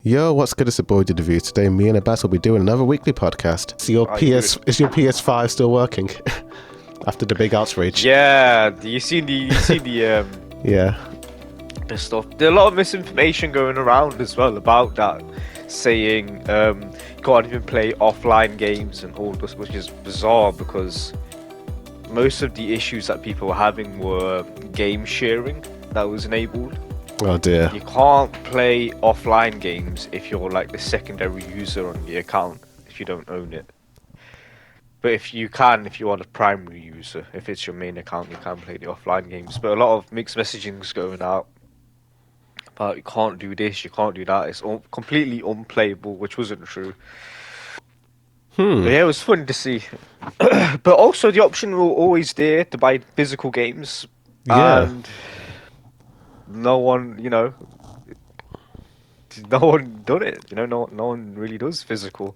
Yo, what's good? It's the Boydude review. Today, me and Abbas will be doing another weekly podcast. Is your PS5 still working after the big outrage? Yeah, you see the Yeah. the stuff. There's a lot of misinformation going around as well about that, saying you can't even play offline games and all this, which is bizarre because most of the issues that people were having were game sharing that was enabled. Oh dear. You can't play offline games if you're like the secondary user on the account, if you don't own it. But if you are the primary user, if it's your main account, you can play the offline games. But a lot of mixed messaging is going out about you can't do this, you can't do that. It's completely unplayable, which wasn't true. But yeah, it was fun to see. But also the option will always there to buy physical games. Yeah. And no one done it. No one really does physical.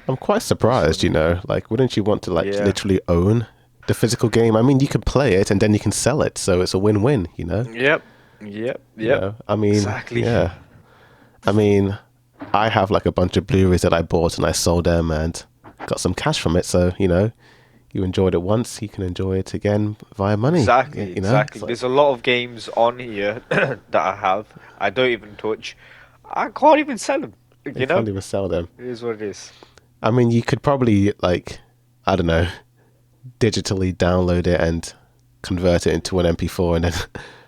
I'm quite surprised, like, wouldn't you want to, literally own the physical game? I mean, you can play it and then you can sell it, so it's a win-win, Yep. I mean, exactly. Yeah. I mean, I have, like, a bunch of Blu-rays that I bought and I sold them and got some cash from it, so, you enjoyed it once, you can enjoy it again via money. Exactly, exactly. Like, There's a lot of games on here that I have. I don't even touch. I can't even sell them. You can't even sell them. It is what it is. I mean, you could probably, like, I don't know, digitally download it and convert it into an MP4 and then,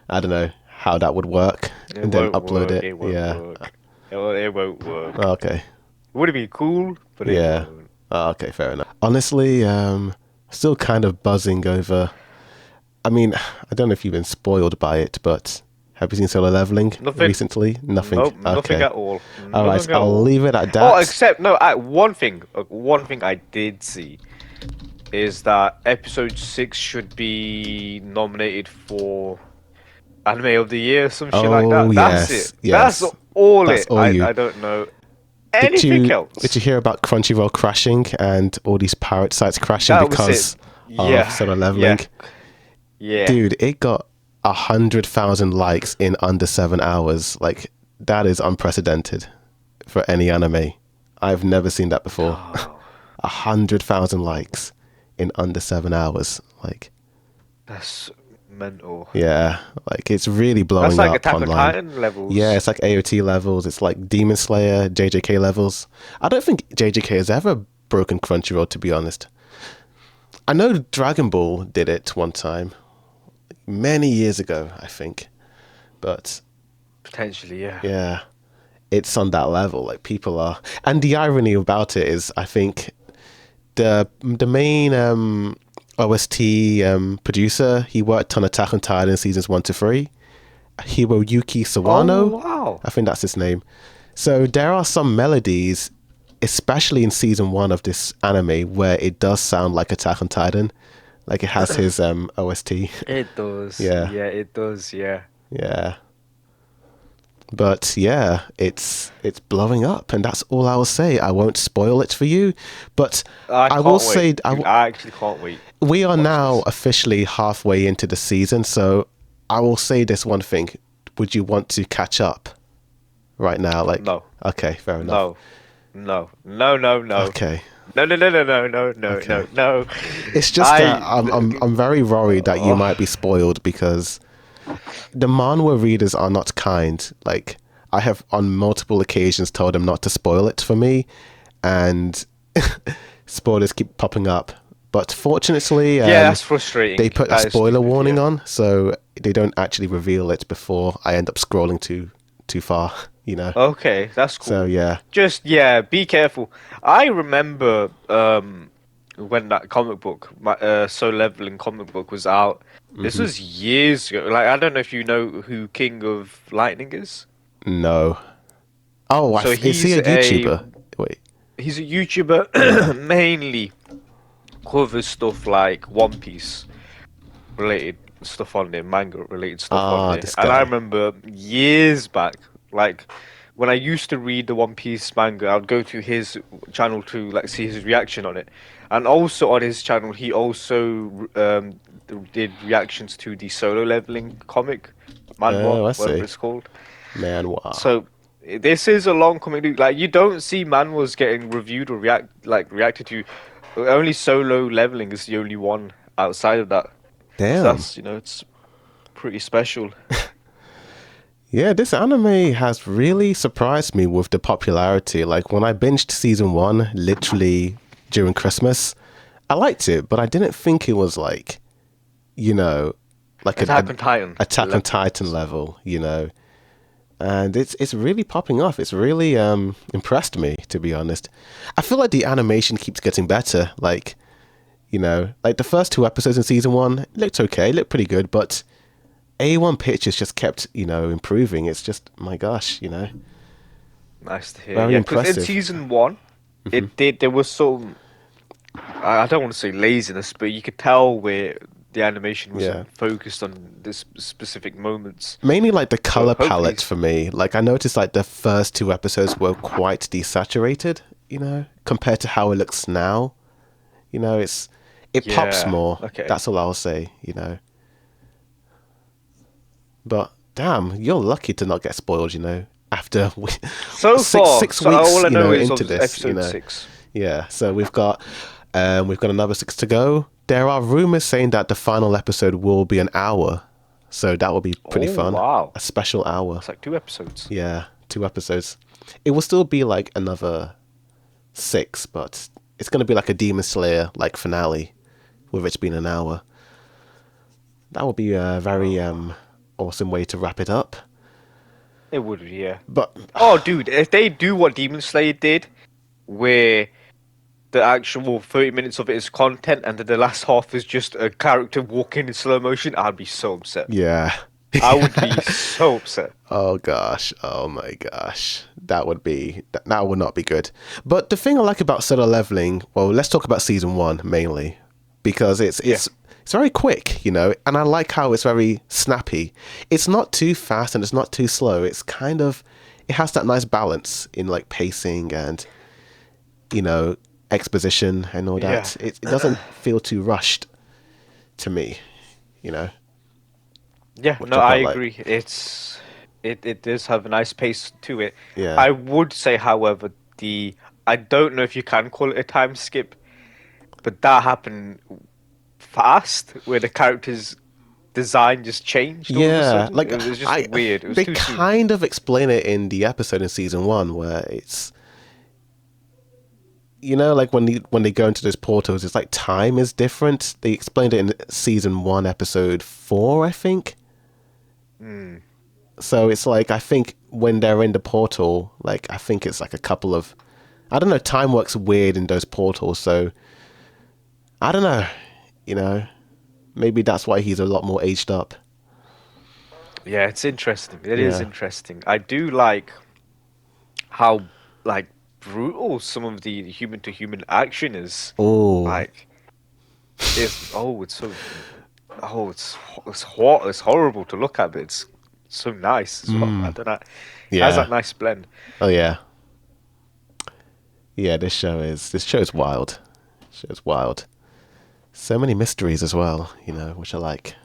I don't know how that would work. And then upload it. It won't work. It won't work. Okay. It would have been cool, but it won't. Okay, fair enough. Honestly, still kind of buzzing over. I mean, I don't know if you've been spoiled by it, but have you seen Solo Leveling recently? Nothing. Nope, okay. nothing at all. All right, I'll leave it at that. Oh, except one thing I did see is that episode 6 should be nominated for Anime of the Year, some shit like that. That's it. Yes. That's all That's it. all I don't know anything else. Did you hear about Crunchyroll crashing and all these pirate sites crashing because of Solo Leveling? Yeah. Dude, it got 100,000 likes in under 7 hours. Like, that is unprecedented for any anime. I've never seen that before. 100,000 likes in under 7 hours. Like, that's mental. Yeah, like, it's really blowing up. That's like up Attack on Titan levels. Yeah, it's like AOT levels. It's like Demon Slayer, JJK levels. I don't think JJK has ever broken Crunchyroll, to be honest. I know Dragon Ball did it one time, many years ago, I think. But potentially, yeah. Yeah, it's on that level. Like, people are, and the irony about it is, I think the main OST producer, he worked on Attack on Titan seasons 1 to 3. Hiroyuki Sawano. Oh, wow. I think that's his name. So there are some melodies, especially in season 1 of this anime, where it does sound like Attack on Titan. Like, it has his OST. It does. Yeah. Yeah, it does. Yeah. Yeah. But yeah, it's blowing up, and that's all I will say. I won't spoil it for you, but I will say I actually can't wait. We are now officially halfway into the season, so I will say this one thing: would you want to catch up right now? Like, no. Okay, fair enough. No. Okay. No. It's just that I'm very worried that you might be spoiled because the manhwa readers are not kind. Like, I have on multiple occasions told them not to spoil it for me, and spoilers keep popping up. But fortunately, that's frustrating. They put a spoiler warning on, so they don't actually reveal it before I end up scrolling too far. Okay, that's cool. So yeah, just be careful. I remember when that comic book, Solo Leveling comic book, was out. This was years ago. Like, I don't know if you know who King of Lightning is. No. Oh, so is he a YouTuber? Wait. He's a YouTuber, mainly covers stuff like One Piece related stuff on there, manga related stuff on there. And I remember years back, like, when I used to read the One Piece manga, I'd go to his channel to like see his reaction on it. And also on his channel, he also did reactions to the Solo Leveling comic, manhwa, whatever it's called. Manhwa. So this is a long coming. Like you don't see manuals getting reviewed or reacted to. Only Solo Leveling is the only one outside of that. So Damn. that's it's pretty special. Yeah, this anime has really surprised me with the popularity. Like when I binged season 1 literally during Christmas, I liked it, but I didn't think it was like, like Attack on Titan. Attack on Titan level, And it's really popping off. It's really impressed me, to be honest. I feel like the animation keeps getting better. Like, like the first 2 episodes in season 1 looked okay, looked pretty good, but A1 Pictures just kept, improving. It's just, my gosh, Nice to hear. Very Yeah, because impressive. in season 1, there was some, I don't want to say laziness, but you could tell where the animation wasn't focused on this specific moments. Mainly like the color hopefully- palette for me. Like I noticed like the first 2 episodes were quite desaturated, compared to how it looks now. It pops Yeah, more. okay. That's all I'll say, But damn, you're lucky to not get spoiled, after So far, six so weeks, all I know is into of this, episode 6. Yeah, so we've got another 6 to go. There are rumors saying that the final episode will be an hour, so that will be pretty fun. Wow. A special hour. It's like 2 episodes. Yeah, 2 episodes. It will still be like another 6, but it's going to be like a Demon Slayer like finale, with it being an hour. That would be a very awesome way to wrap it up. It would be, yeah. But Oh, dude, if they do what Demon Slayer did, where the actual 30 minutes of it is content and then the last half is just a character walking in slow motion, I'd be so upset. yeah. I would be so upset. Oh gosh, oh my gosh, that would not be good. But the thing I like about Solo Leveling, well, let's talk about season 1 mainly, because it's very quick, and I like how it's very snappy. It's not too fast and it's not too slow. It's kind of, it has that nice balance in like pacing and exposition and all that. Yeah. It doesn't feel too rushed to me, Yeah, Which no, I I quite agree. It does have a nice pace to it. Yeah. I would say, however, I don't know if you can call it a time skip, but that happened fast, where the character's design just changed. All of a Yeah, sudden. like It was just weird. It was they too soon. kind of explain it in the episode in season 1 where it's, like when they go into those portals, it's like time is different. They explained it in season 1, episode 4, I think. So it's like, I think when they're in the portal, like I think it's like a couple of, I don't know, time works weird in those portals. So I don't know, maybe that's why he's a lot more aged up. Yeah, it's interesting. It is Yeah. interesting. I do like how like brutal some of the human to human action is. Oh, Like it's it's horrible to look at, but it's so nice as well. I don't know. It has Yeah. that nice blend. oh yeah. Yeah, this show is wild. Show's wild. So many mysteries as well, which I like.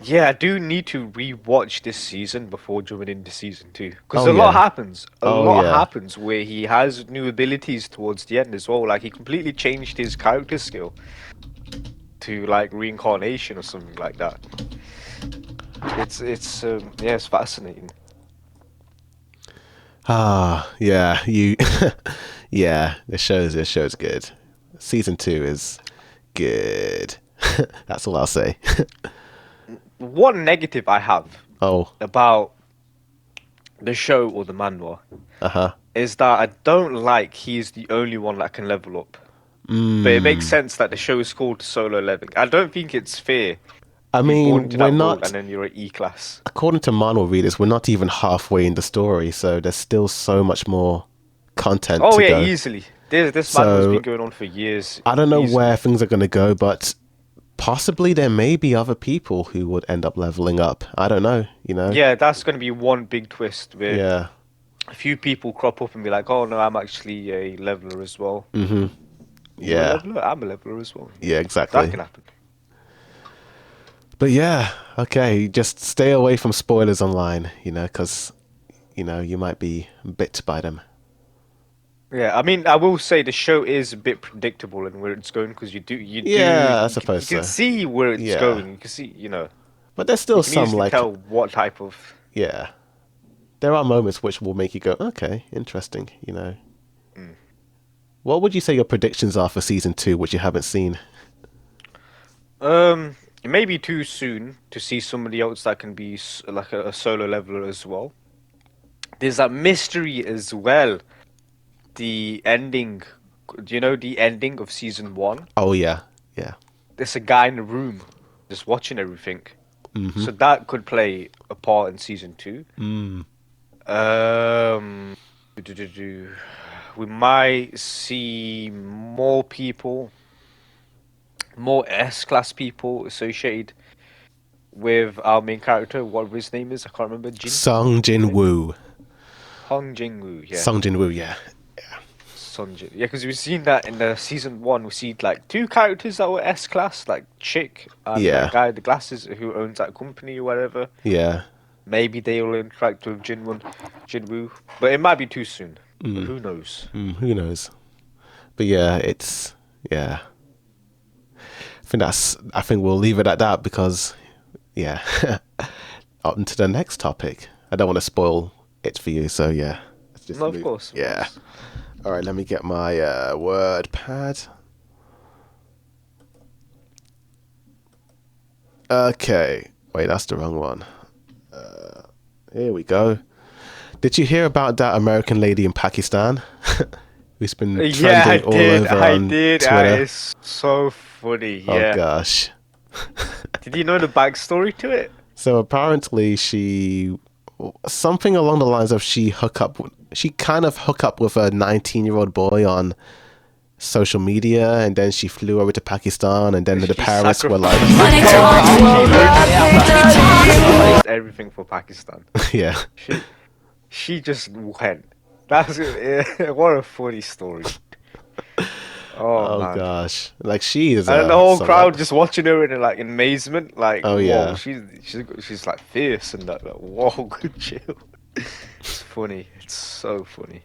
Yeah, I do need to rewatch this season before jumping into season 2 because Oh, a lot yeah. happens. A Oh, lot yeah. happens where he has new abilities towards the end as well. Like he completely changed his character skill to like reincarnation or something like that. It's fascinating. Ah, yeah, yeah, this show's good. Season 2 is good. That's all I'll say. One negative I have Oh, about the show or the manhwa uh-huh. is that I don't like he's the only one that can level up. But it makes sense that the show is called Solo Leveling. I don't think it's fair. I You're born mean, into we're that world not, and then you're an E class. according to manual readers, we're not even halfway in the story, so there's still so much more content Oh to yeah, go. easily. This So, manhwa's been going on for years. I don't know Easily. where things are going to go, but possibly there may be other people who would end up leveling up. I don't know, Yeah, that's going to be one big twist where Yeah. a few people crop up and be like, "Oh no, I'm actually a leveler as well." Mm-hmm. You're a Yeah. leveler? I'm a leveler as well. Yeah, That exactly. can happen. But yeah, okay, just stay away from spoilers online, because, you might be bit by them. Yeah, I mean, I will say the show is a bit predictable in where it's going because Yeah, I you suppose can so. see where it's Yeah, going. You can see, but there's you still can some easily like, tell what type of. yeah, there are moments which will make you go, okay, interesting. Mm. What would you say your predictions are for season 2, which you haven't seen? It may be too soon to see somebody else that can be like a solo leveler as well. There's that mystery as well. The ending. Do you know the ending of season 1? Oh yeah, yeah. There's a guy in a room just watching everything. Mm-hmm. So that could play a part in season 2. Mm. Um, we might see more people, more S-class people associated with our main character. What his name is, I can't remember. Sung Jin Woo. Hong Jin-woo, yeah. Sung Jin Woo, yeah. Sunjin. Yeah, because we've seen that in the season 1. We see like 2 characters that were S-class, like Chick and Yeah. that guy with the glasses who owns that company or whatever. Yeah. Maybe they will interact with Jinwoo, but it might be too soon. But who knows? Who knows? But yeah, yeah. I think we'll leave it at that because, yeah. On to the next topic. I don't want to spoil it for you, so yeah. Let's just No, of course. Yeah. All right, let me get my word pad. Okay. Wait, that's the wrong one. Here we go. Did you hear about that American lady in Pakistan? Who's been trending all over on did. Twitter? That is so funny. Yeah. Oh gosh. Did you know the backstory to it? So apparently something along the lines of she kind of hook up with a 19-year-old boy on social media, and then she flew over to Pakistan, and then the parents were like, Sacrificed everything for Pakistan. yeah. She just went. That's what a funny story. Oh man. Gosh, like she is, and the whole crowd just watching her in like amazement, like, oh whoa, yeah, she's like fierce and that. Like, whoa, good chill. It's funny. It's so funny.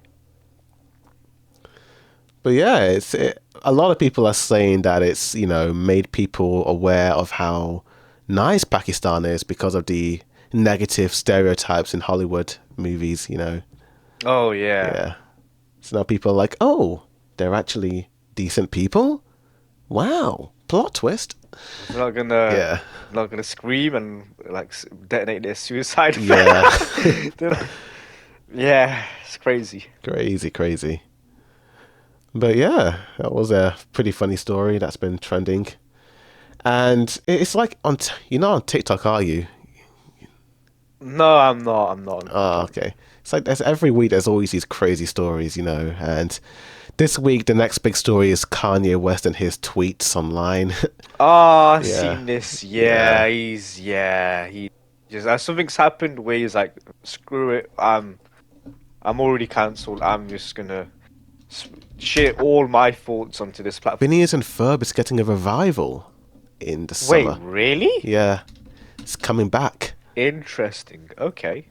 But yeah, a lot of people are saying that it's made people aware of how nice Pakistan is because of the negative stereotypes in Hollywood movies. Oh yeah. Yeah. So now people are like, oh, they're actually decent people. Wow, plot twist. They're not gonna scream and like detonate their suicide. Yeah. Yeah, it's crazy. Crazy. But yeah, that was a pretty funny story that's been trending. And it's like on TikTok, are you? No, I'm not. I'm not. Oh, okay. It's like every week there's always these crazy stories, and this week the next big story is Kanye West and his tweets online. Oh, I've Yeah. seen this. Yeah, he just something's happened where he's like, screw it, I'm already cancelled. I'm just gonna share all my thoughts onto this platform. Phineas and Ferb is getting a revival in the Wait, summer. really? Yeah, it's coming back. Interesting. Okay.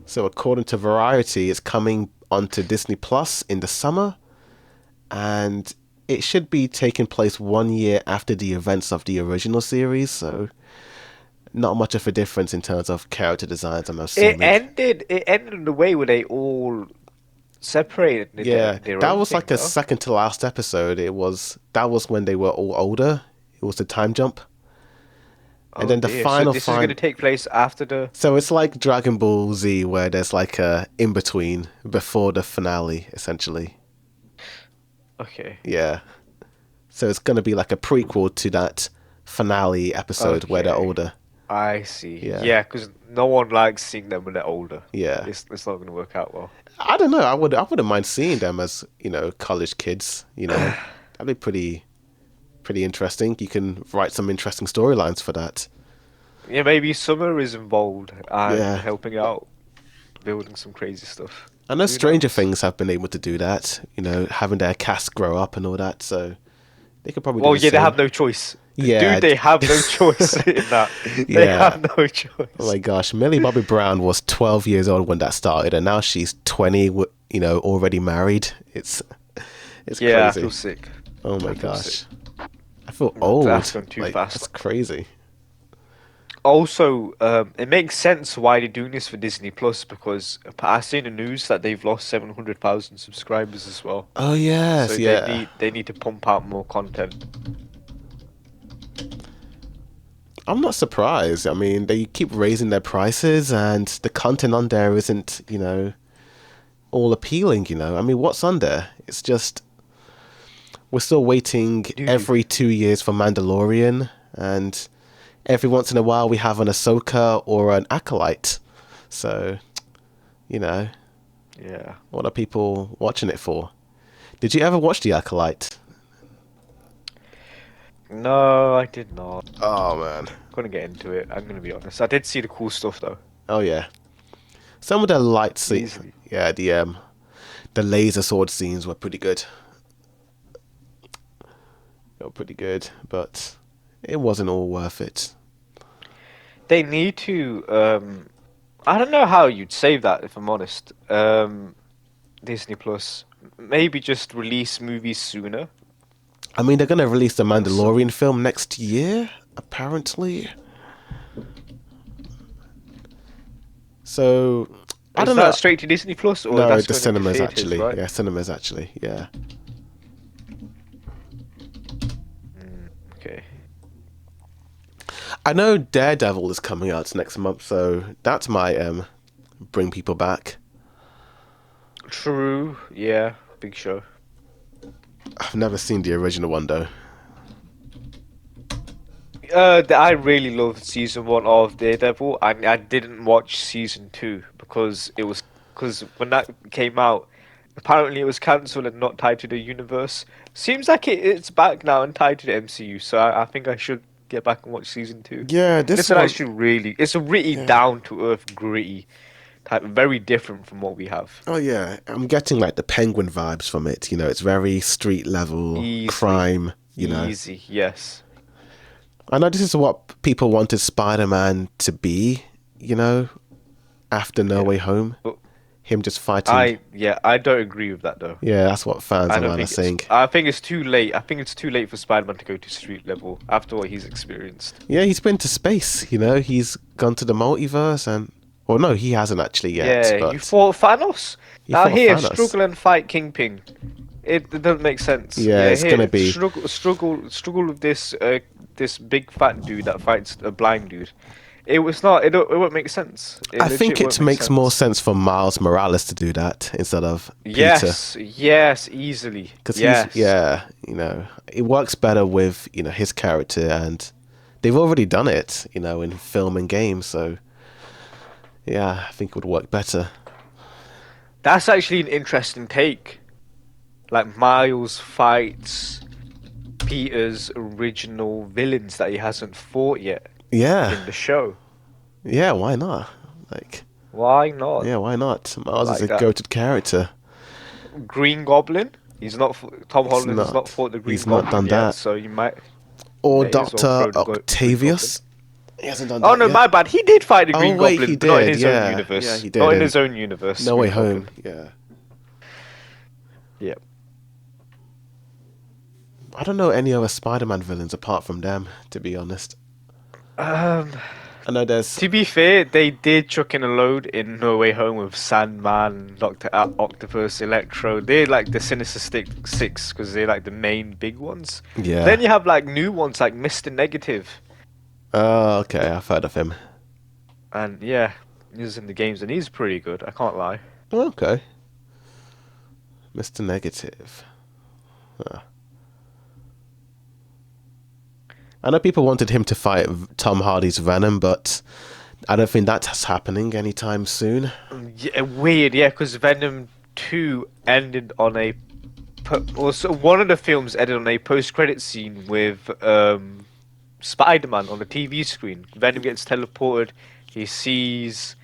So according to Variety, it's coming onto Disney Plus in the summer, and it should be taking place 1 year after the events of the original series. So not much of a difference in terms of character designs, I'm assuming. It ended in a way where they all separated. Yeah, their that own was thing, like a though. second to last episode. That was when they were all older. It was the time jump. And then the dear. final So this is going to take place after the. So it's like Dragon Ball Z, where there's like a in between before the finale, essentially. Okay. Yeah. So it's gonna be like a prequel to that finale episode where they're Okay. older. I see. Yeah. Yeah, because no one likes seeing them when they're older. Yeah. It's not going to work out well. I don't know. I wouldn't mind seeing them as college kids. That'd be pretty interesting. You can write some interesting storylines for that. Yeah, maybe Summer is involved and Yeah. helping out, building some crazy stuff. I know Who Stranger knows? Things have been able to do that. Having their cast grow up and all that. So they could probably. Well, do the yeah, they same. have no choice. Yeah, Dude, they have no choice in that. They yeah. have no choice. Oh my gosh, Millie Bobby Brown was 12 years old when that started, and now she's 20. Already married. It's Yeah, I crazy. feel sick. Oh my I feel gosh, sick. I feel old. That's gone too Like fast. that's crazy. Also, it makes sense why they're doing this for Disney Plus because I seen the news that they've lost 700,000 subscribers as well. Oh yes, So they yeah. need to pump out more content. I'm not surprised. I mean, they keep raising their prices, and the content on there isn't, all appealing. I mean, what's on there? It's just we're still waiting Doo-doo. every 2 years for Mandalorian, and every once in a while we have an Ahsoka or an Acolyte. So, Yeah. what are people watching it for? Did you ever watch The Acolyte? No, I did not. Oh man. Couldn't get into it. I'm gonna be honest. I did see the cool stuff though. Oh yeah. Some of the light scenes, Easily. yeah, the laser sword scenes were pretty good. They were pretty good, but it wasn't all worth it. They need to. I don't know how you'd save that if I'm honest. Disney Plus. Maybe just release movies sooner. I mean, they're gonna release the Mandalorian film next year, apparently. So I don't Is know. that straight to Disney Plus or No, that's the going into cinemas theaters, actually. right? Yeah, cinemas actually. Yeah. Okay. I know Daredevil is coming out next month, so that might bring people back. True. Yeah. Big show. I've never seen the original one though. I really loved season 1 of Daredevil, and I didn't watch season 2 because when that came out, apparently it was cancelled and not tied to the universe. Seems like it's back now and tied to the MCU, so I think I should get back and watch season 2. Yeah, this It's one. actually it's a really Yeah. down to earth, gritty type, very different from what we have. Oh yeah, I'm getting like the Penguin vibes from it. It's very street level Easily, crime. easy, yes. I know this is what people wanted Spider-Man to be. After No Yeah. Way Home, But him just fighting. I don't agree with that though. Yeah, that's what fans I of don't mine are think saying. I think it's too late. I think it's too late for Spider-Man to go to street level after what he's experienced. Yeah, he's been to space. He's gone to the multiverse, and well, no, he hasn't actually yet. Yeah, But you fought Thanos. he Now fought here, Thanos. struggle and fight Kingpin. It doesn't make sense. Yeah, it's here, gonna be- struggle with this big fat dude that fights a blind dude. It was not. It won't make sense. I think legit it won't make makes more sense. sense for Miles Morales to do that instead of Peter. Yes, easily. Because Yes. it works better with his character, and they've already done it in film and games, so yeah, I think it would work better. That's actually an interesting take. Like Miles fights Peter's original villains that he hasn't fought yet Yeah, in the show. yeah, why not? Like, Why not? yeah, why not? Miles is Like a that. goated character. Green Goblin. He's not. Tom Holland has not. not fought the Green He's Goblin not done yet, that. so you might. Or May as well Doctor throw the Green Octavius. He hasn't done Oh that no, yet. my bad. He did fight the Oh, Green wait, Goblin, he but not in did, his yeah. own universe. Yeah, he did Not in in his own universe. No Way Green Goblin. Home. Yeah. Yep. I don't know any other Spider-Man villains apart from them, to be honest. I know there's. To be fair, they did chuck in a load in No Way Home with Sandman, Doctor Octopus, Electro. They're like the Sinister Six because they're like the main big ones. Yeah. Then you have like new ones like Mr. Negative, Oh, okay, I've heard of him. and yeah, he's in the games and he's pretty good. I can't lie. Okay. Mr. Negative. Huh. I know people wanted him to fight Tom Hardy's Venom, but I don't think that's happening anytime soon. Yeah, weird, yeah, because Venom 2 ended on a. Also, one of the films ended on a post-credit scene with Spider-Man on the TV screen. Venom gets teleported. He sees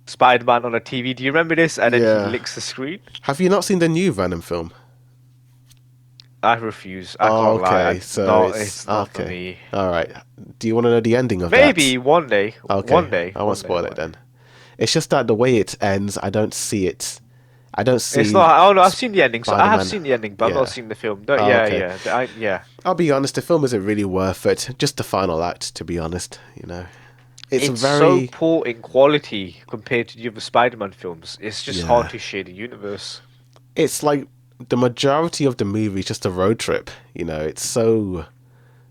Spider-Man on a TV. Do you remember this? And then Yeah. he licks the screen. Have you not seen the new Venom film? I refuse. I Oh, can't lie. okay. So It's not for okay. me. All right. Do you want to know the ending of that? Maybe one day. Okay. One day. I won't One day. spoil it then. It's just that the way it ends, I don't see it. I don't It's see not. Oh no, I've seen the ending. So I have Spider-Man. seen the ending, but I've not Yeah. seen the film. No, Oh, yeah, okay. yeah. Yeah. I'll be honest, the film isn't really worth it. Just the final act, to be honest. You know, it's It's so very poor in quality compared to the other Spider-Man films. It's just hard yeah. to share the universe. It's like the majority of the movie is just a road trip. You know, it's so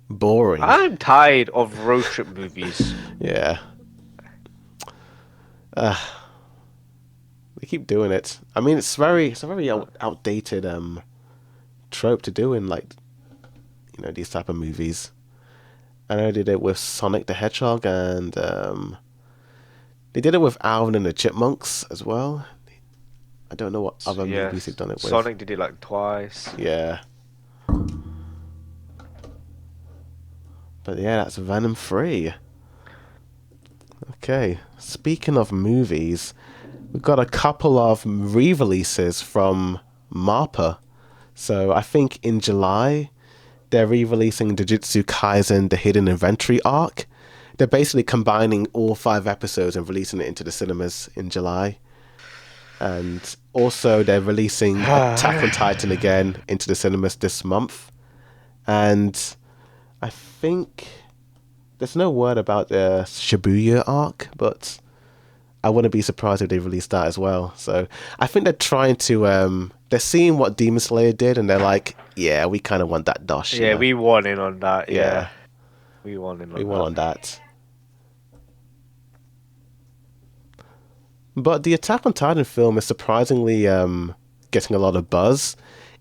boring. I'm tired of road trip movies. Yeah. Uh, they keep doing it. I mean, it's a very outdated trope to do in like these type of movies. I know they did it with Sonic the Hedgehog, and they did it with Alvin and the Chipmunks as well. I don't know what other Yeah, movies they've done it with. Sonic did it like twice. Yeah. But yeah, that's Venom 3. Okay, speaking of movies, we've got a couple of re-releases from MAPPA. So I think in July, they're re-releasing Jujutsu Kaisen The Hidden Inventory arc. They're basically combining all 5 episodes and releasing it into the cinemas in July. And also they're releasing Attack on Titan again into the cinemas this month. And I think there's no word about the Shibuya arc, but I wouldn't be surprised if they released that as well. So I think they're trying to they're seeing what Demon Slayer did, and they're like, yeah, we kind of want that dosh. Yeah, we won in on that. Yeah. Yeah, we won in on We that. won on that. But the Attack on Titan film is surprisingly getting a lot of buzz.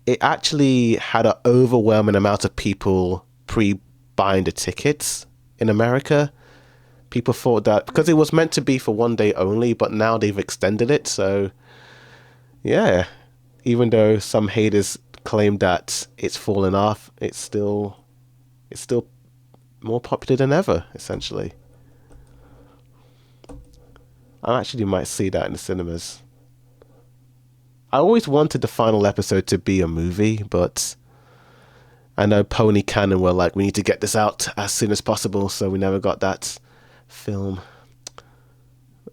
It actually had an overwhelming amount of people pre-buying the tickets in America. People thought that because it was meant to be for one day only, but now they've extended it. So, yeah, even though some haters claim that it's fallen off, it's still more popular than ever, essentially. I actually might see that in the cinemas. I always wanted the final episode to be a movie, but I know Pony Cannon were like, we need to get this out as soon as possible, so we never got that film.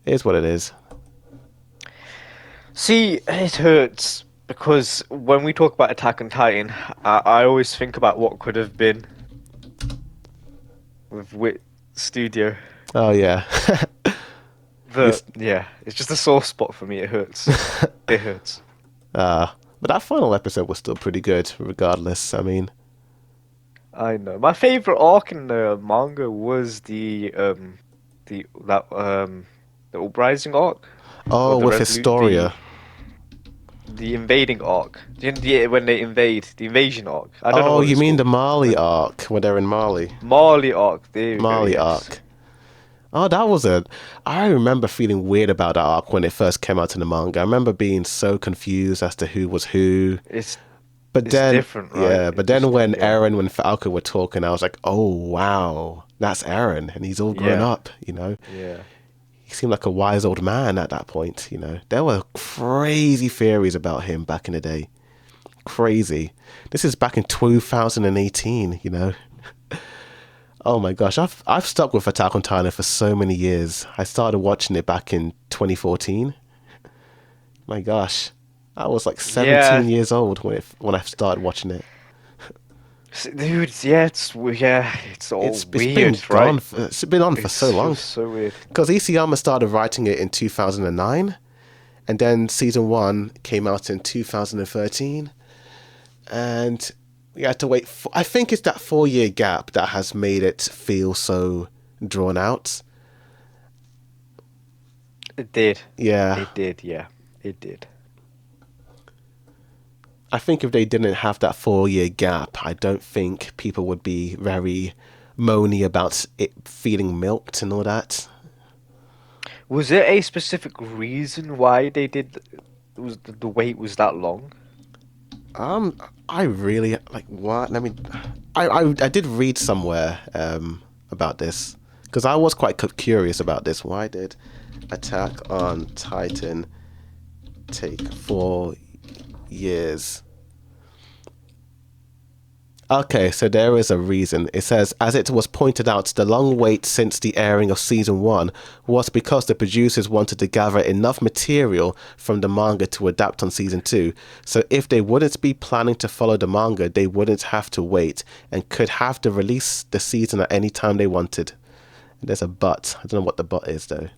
It is what it is. See, it hurts because when we talk about Attack on Titan, I always think about what could have been with Wit Studio. Oh, yeah. But yeah, it's just a sore spot for me. It hurts. It hurts. But that final episode was still pretty good, regardless. I mean, I know. My favorite arc in the manga was the uprising arc. oh, Or the with Revolut- Historia. The invading arc. When they invade the invasion arc. I don't know. Oh, What you it's mean the called. Mali arc, where they're in Mali? Mali arc? There we go, Mali yes. arc. Oh, that was a... I remember feeling weird about that arc when it first came out in the manga. I remember being so confused as to who was who. It's But then, different, right? yeah, but then when yeah. Eren and Falco were talking, I was like, oh, wow, that's Eren. And he's all grown Yeah. up, you know. Yeah. He seemed like a wise old man at that point, you know. There were crazy theories about him back in the day. Crazy. This is back in 2018, you know. Oh my gosh, I've stuck with Attack on Titan for so many years. I started watching it back in 2014. My gosh, I was like 17 years old when I started watching it. Dude, yeah, it's all It's weird, been right? gone. It's been on for It's so long. just so weird. Because Isayama started writing it in 2009, and then season 1 came out in 2013, and we had to wait. I think it's that 4-year gap that has made it feel so drawn out. It did. Yeah. It did. Yeah, it did. I think if they didn't have that 4-year gap, I don't think people would be very moany about it feeling milked and all that. Was there a specific reason why they did? Was the wait was that long? I really like what? Let me. I did read somewhere about this because I was quite curious about this. Why did Attack on Titan take 4 years? Okay, so there is a reason. It says, as it was pointed out, the long wait since the airing of season 1 was because the producers wanted to gather enough material from the manga to adapt on season 2. So if they wouldn't be planning to follow the manga, they wouldn't have to wait and could have to release the season at any time they wanted. There's a but. I don't know what the but is though.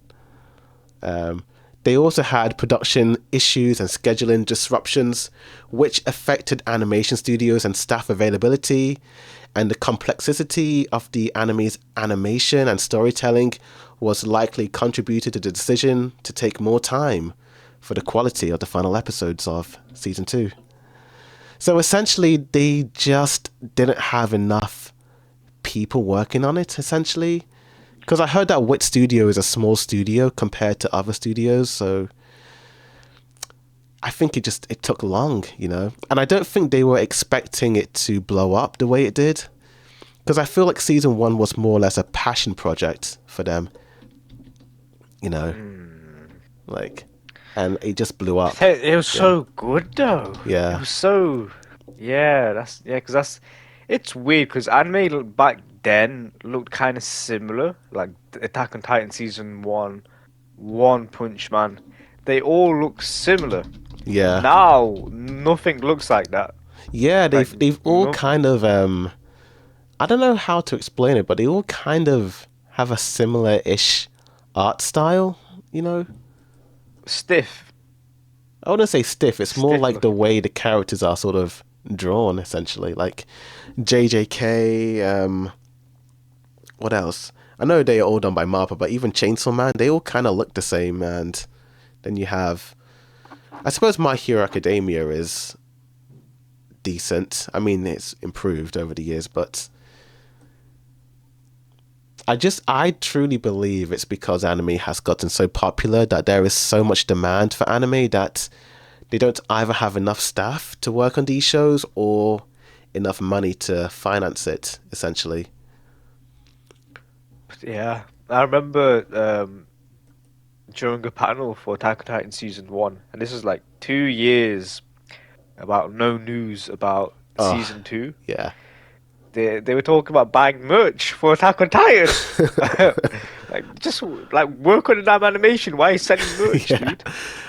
They also had production issues and scheduling disruptions, which affected animation studios and staff availability. And the complexity of the anime's animation and storytelling was likely contributed to the decision to take more time for the quality of the final episodes of season 2. So essentially, they just didn't have enough people working on it, essentially. Because I heard that Wit Studio is a small studio compared to other studios, so I think it took long, you know? And I don't think they were expecting it to blow up the way it did. Because I feel like season 1 was more or less a passion project for them, you know? Like, and it just blew up. It was so good though. Yeah. It was so... because it's weird because anime back then looked kind of similar, like Attack on Titan season 1, One Punch Man. They all look similar. Yeah. Now nothing looks like that. Yeah, they've all kind of I don't know how to explain it, but they all kind of have a similar-ish art style, you know? Stiff. I wouldn't say stiff. It's more Stiff like the looking. way the characters are sort of drawn, essentially. Like JJK, what else? I know they are all done by Marpa, but even Chainsaw Man, they all kind of look the same. And then you have, I suppose My Hero Academia is decent. I mean, it's improved over the years, but I truly believe it's because anime has gotten so popular that there is so much demand for anime that they don't either have enough staff to work on these shows or enough money to finance it, essentially. Yeah, I remember during a panel for Attack on Titan season 1, and this was like 2 years about no news about Oh, season 2. yeah. They were talking about buying merch for Attack on Titan. Just like work on the damn animation. Why are you selling merch, Yeah. dude?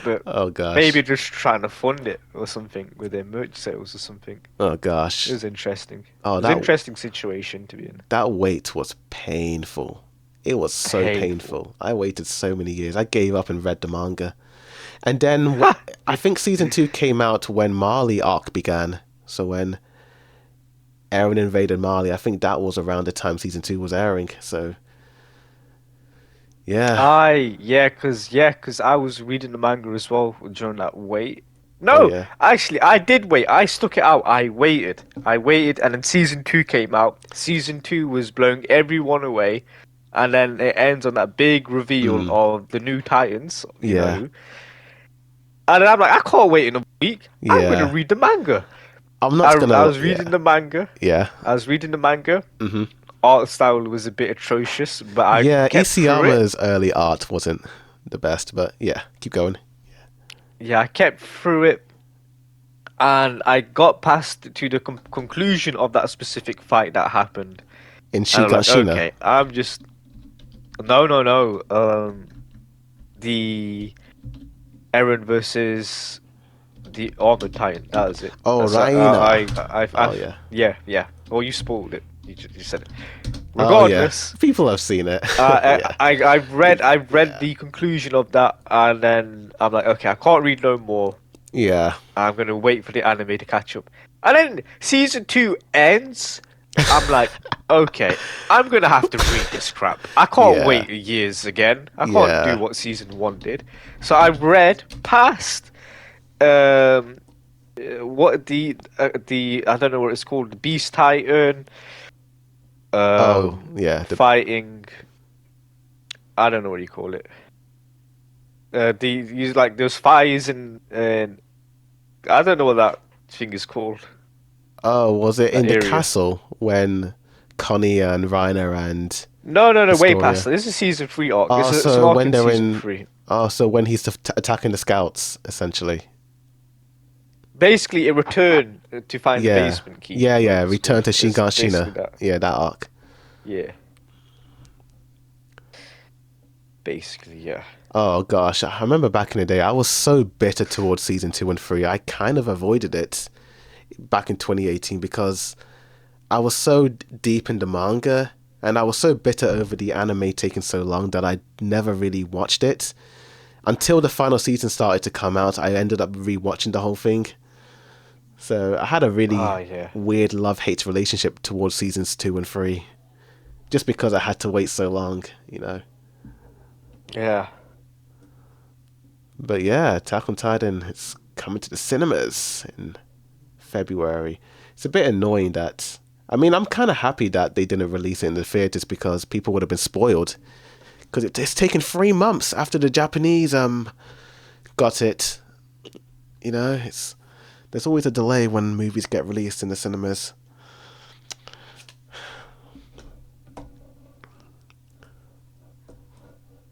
But Oh, gosh. maybe just trying to fund it or something with their merch sales or something. Oh, gosh. It was interesting. Oh, It was an interesting situation to be in. That wait was painful. It was so painful. I waited so many years. I gave up and read the manga. And then I think season 2 came out when Marley arc began. So when Eren invaded Marley, I think that was around the time season 2 was airing. So yeah. Because I was reading the manga as well during that wait. No, Oh, yeah. actually, I did wait. I stuck it out. I waited, and then season 2 came out. Season 2 was blowing everyone away, and then it ends on that big reveal of the new Titans. You Yeah. know, and then I'm like, I can't wait in a week. I'm Yeah. gonna read the manga. I'm not gonna. I was reading the manga. Yeah. I was reading the manga. Art style was a bit atrocious, but I Yeah. kept through it. Isayama's early art wasn't the best, but yeah, keep going. Yeah, I kept through it, and I got past to the conclusion of that specific fight that happened. In And I'm like, Shiganshina. okay, I'm just no. The Eren versus the Armored Titan. That was it. Oh, That's- Raina. I, yeah. yeah. Well, you spoiled it. You said it. Oh, Regardless, yeah. People have seen it. yeah. I've read the conclusion of that, and then I'm like, okay, I can't read no more. Yeah. I'm gonna wait for the anime to catch up. And then season 2 ends. I'm like, okay, I'm gonna have to read this crap. I can't Yeah. wait years again. I can't Yeah. do what season 1 did. So I read past what the I don't know what it's called, the Beast Titan. Yeah. Fighting. I don't know what you call it. There's fires and I don't know what that thing is called. Oh, was it in That the area. castle when Connie and Reiner and No, way Astoria. past that. This is season 3 arc. Oh, It's so arc when in they're season in 3. so when he's attacking the scouts, essentially. Basically, a return to find the Yeah, basement key. yeah. It's Return to basically Shiganshina. that. Yeah, that arc. Yeah. Basically, yeah. Oh gosh, I remember back in the day, I was so bitter towards season 2 and 3. I kind of avoided it back in 2018 because I was so deep in the manga and I was so bitter over the anime taking so long that I never really watched it. Until the final season started to come out, I ended up rewatching the whole thing. So I had a really Yeah. weird love-hate relationship towards seasons 2 and 3. Just because I had to wait so long, you know. Yeah. But yeah, Attack on Titan is coming to the cinemas in February. It's a bit annoying that... I mean, I'm kind of happy that they didn't release it in the theaters because people would have been spoiled. Because it's taken 3 months after the Japanese got it. You know, there's always a delay when movies get released in the cinemas.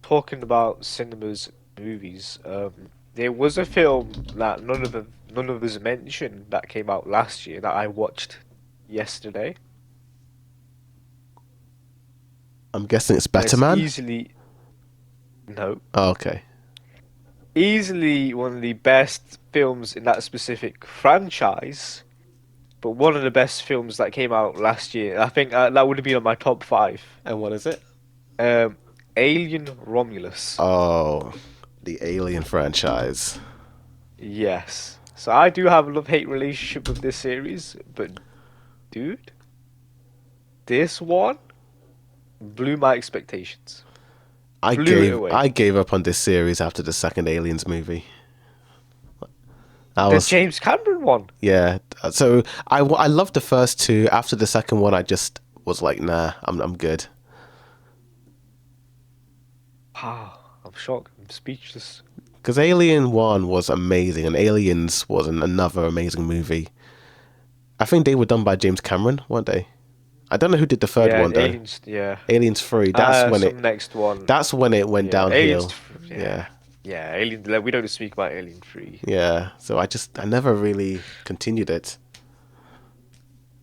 Talking about cinemas, movies, there was a film that none of us mentioned that came out last year that I watched yesterday. I'm guessing it's And Better it's Man? no, Oh, okay. easily one of the best films in that specific franchise, but one of the best films that came out last year. I think that would have been on my top 5. And what is it? Um, Alien Romulus. Oh, the Alien franchise. Yes. So I do have a love-hate relationship with this series, but dude, this one blew my expectations. I gave up on this series after the second Aliens movie. The James Cameron one. Yeah. So I loved the first 2. After the second one, I just was like, nah, I'm good. Wow, I'm shocked. I'm speechless. Because Alien 1 was amazing, and Aliens was another amazing movie. I think they were done by James Cameron, weren't they? I don't know who did the third one though. Aliens, yeah. Aliens 3. That's when it. Next one. That's when it went downhill. Yeah. Yeah, Alien. We don't speak about Alien 3. Yeah. So I never really continued it.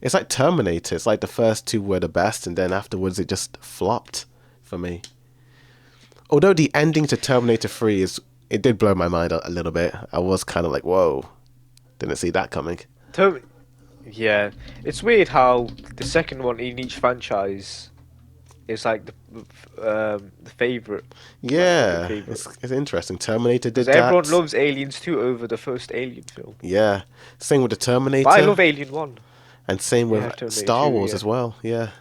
It's like Terminator. It's like the first 2 were the best, and then afterwards it just flopped for me. Although the ending to Terminator 3 it did blow my mind a little bit. I was kind of like, whoa, didn't see that coming. Yeah, it's weird how the second one in each franchise is like the favorite. Yeah, favorite. It's interesting. Terminator did that. Everyone loves Aliens 2 over the first Alien film. Yeah, same with the Terminator. But I love Alien 1. And same with Star Wars as well. Yeah.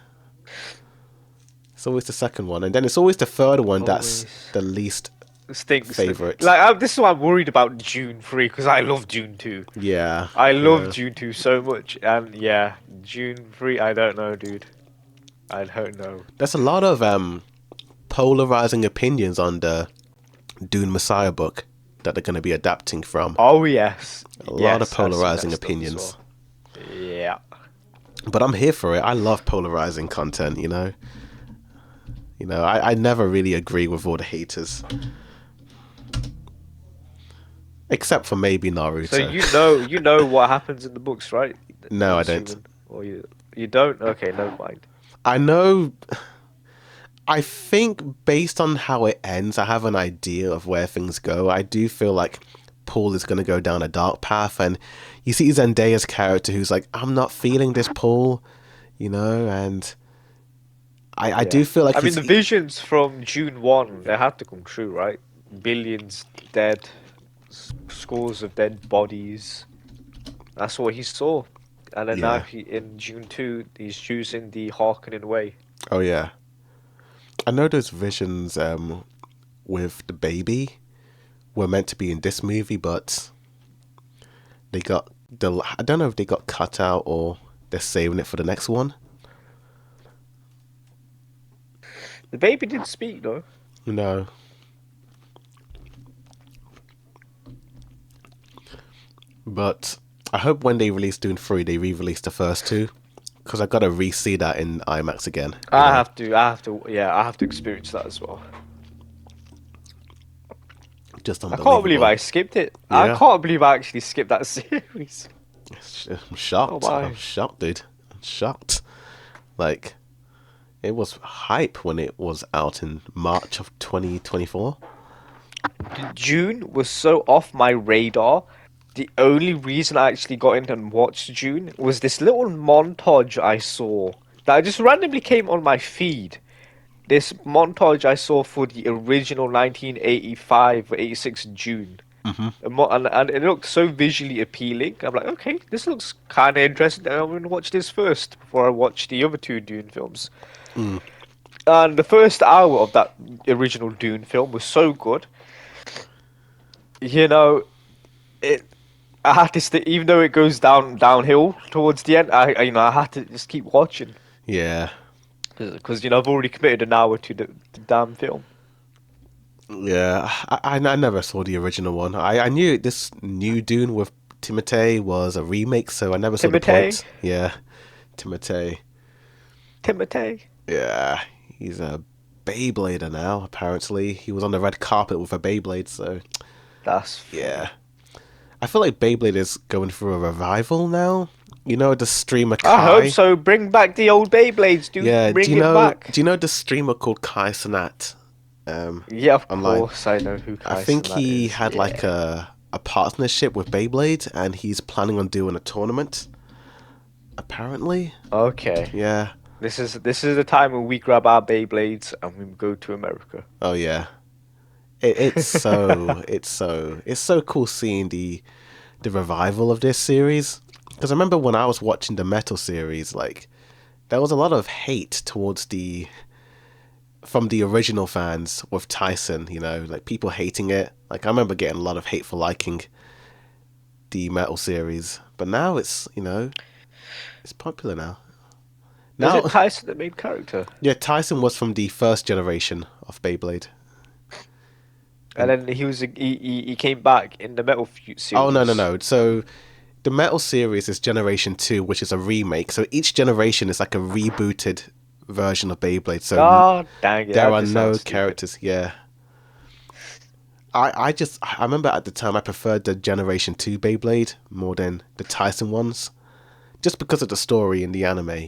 It's always the second one, and then it's always the third one that's the least favorite. Like this is why I'm worried about Dune 3 because I love Dune 2. Yeah, I love Dune 2 so much, and yeah, Dune 3. I don't know, dude. I don't know. There's a lot of polarizing opinions on the Dune Messiah book that they're going to be adapting from. Oh yes, a lot of polarizing opinions. Well. Yeah, but I'm here for it. I love polarizing content. You know, I never really agree with all the haters. Except for maybe Naruto. So you know what happens in the books, right? No, I don't. Or you don't? Okay, never mind. I know. I think based on how it ends, I have an idea of where things go. I do feel like Paul is going to go down a dark path, and you see Zendaya's character who's like, I'm not feeling this, Paul, and I do feel like I mean, the visions from June 1, they had to come true, right? Billions dead, scores of dead bodies. That's what he saw. And then now in June 2, he's choosing the Harkonnen way. Oh, yeah. I know those visions with the baby were meant to be in this movie, but I don't know if they got cut out or they're saving it for the next one. The baby didn't speak, though. No. But I hope when they release Dune 3, they re-release the first 2, because I gotta re-see that in IMAX again. I have to experience that as well. Just I can't believe I unbelievable. skipped it. I Yeah, can't believe I actually skipped that series. I'm Oh shocked. I'm my. shocked, dude. I'm shocked. Like, it was hype when it was out in March of 2024. June was so off my radar. The only reason I actually got in and watched June was this little montage I saw that just randomly came on my feed. This montage I saw for the original 1985 or 86 June. Hmm. And it looked so visually appealing. I'm like, okay, this looks kind of interesting. I'm going to watch this first before I watch the other two Dune films. Mm. And the first hour of that original Dune film was so good. You know, it. I had to stay, even though it goes downhill towards the end. I had to just keep watching Yeah, because I've already committed an hour to the damn film. yeah. I never saw the original one. I knew this new Dune with Timothée was a remake, so I never saw the Timotei, point. Yeah, Timothée. Timotei. Yeah, he's a Beyblader now. Apparently, he was on the red carpet with a Beyblade. So That's funny. yeah, I feel like Beyblade is going through a revival now. You know the streamer I hope Kai. so. Bring back the old Beyblades, dude. Yeah, do Bring you it know? back. Do you know the streamer called Kai Cenat? Yeah, of Online. course I know who I Kai think Cenat he is. had like Yeah. a partnership with Beyblade, and he's planning on doing a tournament. Apparently, Okay. yeah. This is the time when we grab our Beyblades and we go to America. Oh yeah. It's so cool seeing the revival of this series. Because I remember when I was watching the Metal series, like there was a lot of hate towards the from the original fans with Tyson. You know, like people hating it. Like I remember getting a lot of hate for liking the Metal series, but now it's popular now. Was Now, it Tyson the main character? yeah, Tyson was from the first generation of Beyblade. And And then he came back in the oh no no series. no! So the Metal series is Generation 2, which is a remake. So each generation is like a rebooted version of Beyblade. So God dang it, there that are just sounds no stupid. characters. Yeah. I remember at the time I preferred the Generation 2 Beyblade more than the Tyson ones. Just because of the story in the anime.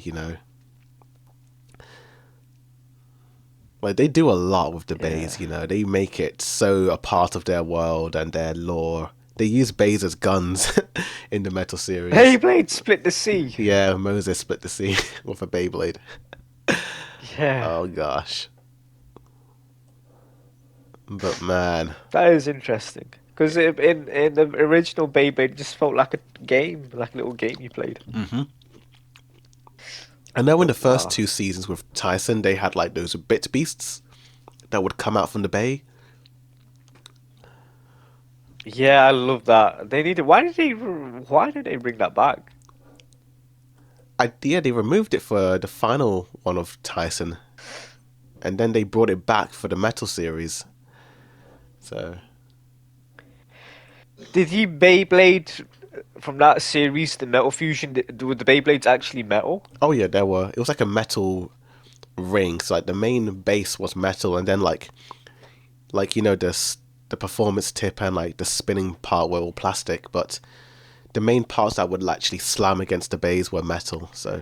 Like they do a lot with the Yeah. bays. They make it so a part of their world and their lore. They use bays as guns in the Metal series. Beyblade split the sea. Yeah, Moses split the sea with a Beyblade. Yeah, Oh gosh. But man. that is interesting. Because in the original Beyblade, it just felt like a game, like a little game you played. Hmm. I know in the But first nah. two seasons with Tyson, they had like those bit beasts that would come out from the bay. Yeah, I love that. They needed. Why did they bring that back? Yeah, they removed it for the final one of Tyson, and then they brought it back for the Metal series. So, Did he Beyblade from that series, the Metal Fusion? Were the Beyblades actually metal? oh yeah, there were. It was like a metal ring. So like the main base was metal, and then the performance tip and like the spinning part were all plastic, but the main parts that would actually slam against the base were metal. So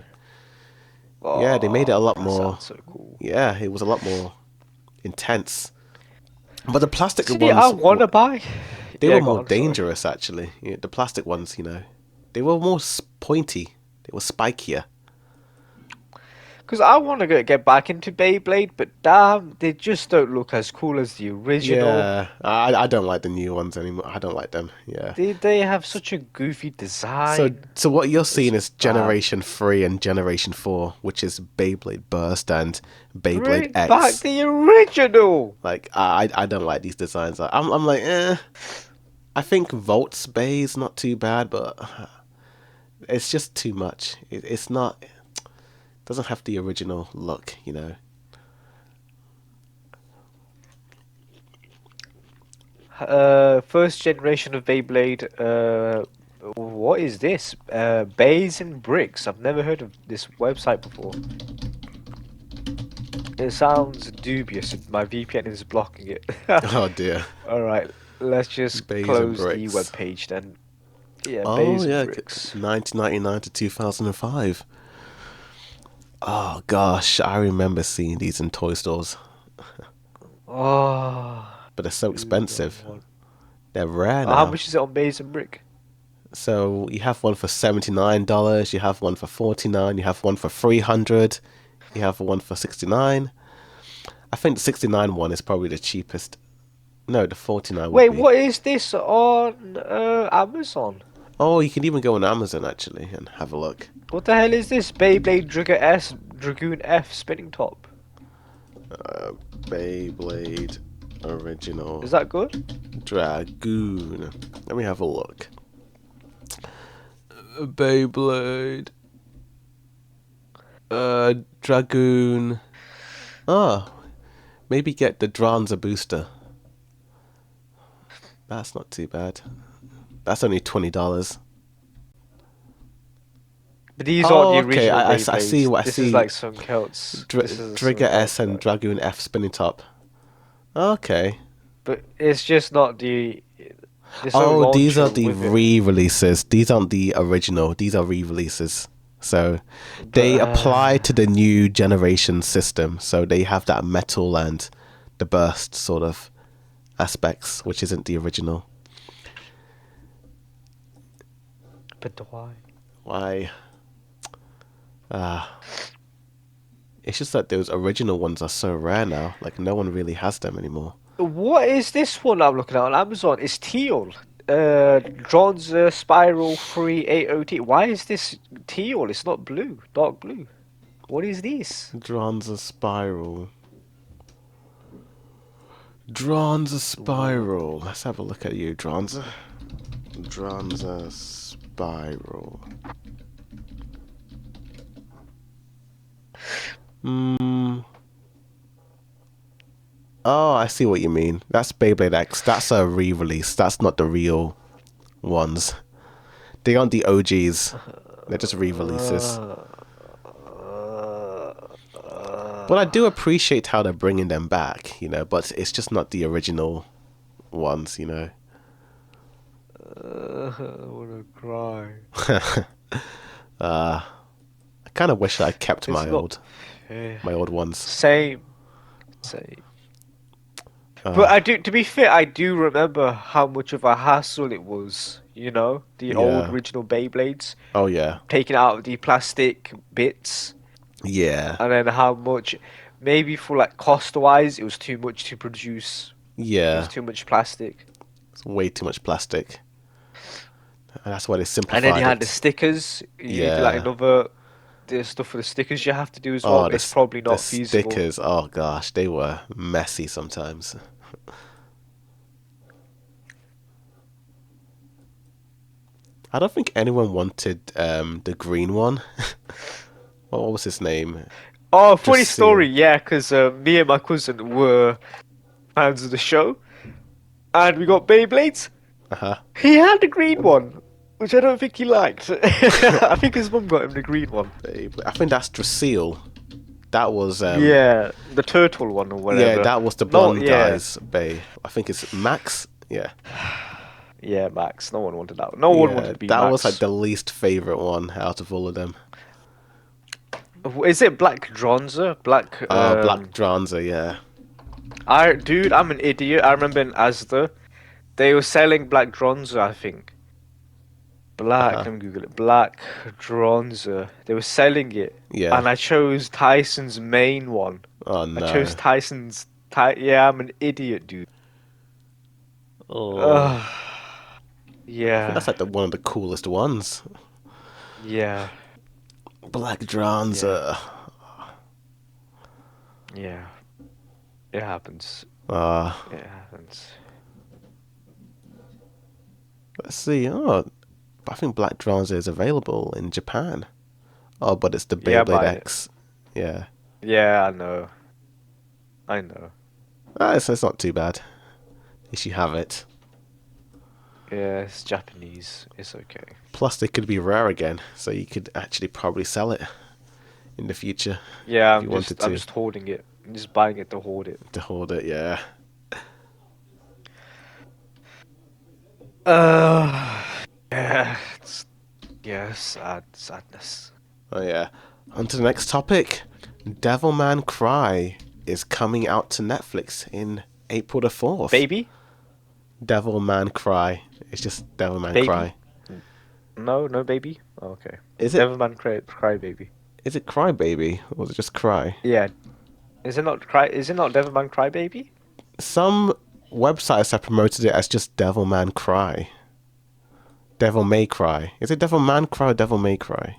yeah, they made it a Oh, lot that more. sounds so cool. Yeah, it was a lot more intense. But the plastic Actually, I ones, wanna buy. they Yeah, were go more on. Sorry. dangerous actually. Yeah, the plastic ones, they were more pointy. They were spikier. Because I want to get back into Beyblade, but damn, they just don't look as cool as the original. Yeah, I don't like the new ones anymore. I don't like them. Yeah. They have such a goofy So design. so what you're It's seeing is bad. Generation 3 and Generation 4, which is Beyblade Burst and Beyblade Bring back X. the original. Like I don't like these designs. I'm like, I think Volt's Bay is not too bad, but it's just too much. It's not. Doesn't have the original look. First generation of Beyblade. What is this? Bays and bricks. I've never heard of this website before. It sounds dubious. My VPN is blocking it. Oh dear. All right. Let's just Bays and close the bricks. web page then. Yeah, Oh bays yeah, and bricks. 1999 to 2005. Oh gosh, I remember seeing these in toy stores, Oh, but they're so dude, expensive. They're rare how now. much is it on bays and brick? So you have one for $79, you have one for $49, you have one for $300, you have one for $69. I think the $69 one is probably the cheapest. No, the $49 would Wait, be. what is this on Amazon? Oh, you can even go on Amazon actually and have a look. What the hell is this? Beyblade Dragoon F spinning top. Beyblade Original Is that good? Dragoon. Let me have a look. Beyblade Dragoon. Oh, maybe get the Dranza booster. That's not too bad. That's only $20. But these aren't Oh, the okay. original I see Beyblades. what I This see. is like something else. This is Trigger something S else, and like. Dragoon F spinning top. Okay. But it's just not the. There's no Oh, these are launcher the with it. re-releases. These aren't the original. These are re-releases. So they But apply to the new generation system. So they have that metal and the burst sort of aspects, which isn't the original. but why? Why? It's just that those original ones are so rare now. Like no one really has them anymore. What is this one I'm looking at on Amazon? It's teal. John's Spiral Free AOT. Why is this teal? It's not blue. Dark blue. What is this? Dranza Spiral. Dranza Spiral. Let's have a look at you, Dranza. Dranza Spiral. Oh, I see what you mean. That's Beyblade X. That's a re-release. That's not the real ones. They aren't the OGs. They're just re-releases. But I do appreciate how they're bringing them back, but it's just not the original ones. I wanna cry. I kind of wish I kept It's my not old ones. same. But I do. To be fair, I do remember how much of a hassle it was. The old Yeah. original Beyblades, Oh yeah. taking out the plastic bits, Yeah. and then how much, maybe for like cost-wise, it was too much to produce. It was Yeah. too much plastic. It's way too much plastic. And that's why they And then you simplified had the it. stickers. You do like Yeah. another the stuff for the stickers you have to do as Oh, well. It's probably the not feasible. stickers. Oh gosh, they were messy sometimes. I don't think anyone wanted the green one. What was his name? Oh, funny Just seeing. story, yeah, because me and my cousin were fans of the show, and we got Beyblades. Uh-huh. He had the green one, which I don't think he liked. I think his mum got him the green one. I think that's Drasil. That was Yeah, the turtle one or yeah, whatever. that was the No, blonde yeah. guy's Bay. I think it's Max. Yeah. Yeah, Max. No one wanted that one. No one wanted Yeah, to be that was Max. like the least favorite one out of all of them. Is it Black Dronza? Black. Black Dranza, yeah. Dude, I'm an idiot. I remember in Asda, they were selling Black Dronza, I think. Uh-huh. Let me Google it. Black Dronza. They were selling it. Yeah. And I chose Tyson's main one. Oh I chose no. Tyson's. Yeah, I'm an idiot, dude. Oh. I think that's Yeah. like one of the coolest ones. Yeah. Black Dranza. Yeah. It happens. Uh, It happens. let's see. Oh, I think Black Dranza is available in Japan. Oh, but it's the Yeah, I'm Beyblade buying it. X. Yeah. Yeah, I know. I know. It's not too bad. At least you have it. Yeah, it's Japanese. It's okay. Plus, they could be rare again, so you could actually probably sell it in the future Yeah, if you wanted to. I'm just hoarding it. I'm just buying it to hoard it. To hold it, yeah. Uh, yeah, sadness. Oh yeah. On to the next topic. Devilman Cry is coming out to Netflix in April the 4th. Baby? Devilman Cry. It's just Devilman Baby? Cry. No, no baby? Oh, okay. Is it Devilman Cry Baby. is it Cry Baby or is it just Cry? Yeah. Is it not Devilman Cry Baby? Some websites have promoted it as just Devilman Cry. Devil May Cry. Is it Devilman Cry or Devil May Cry?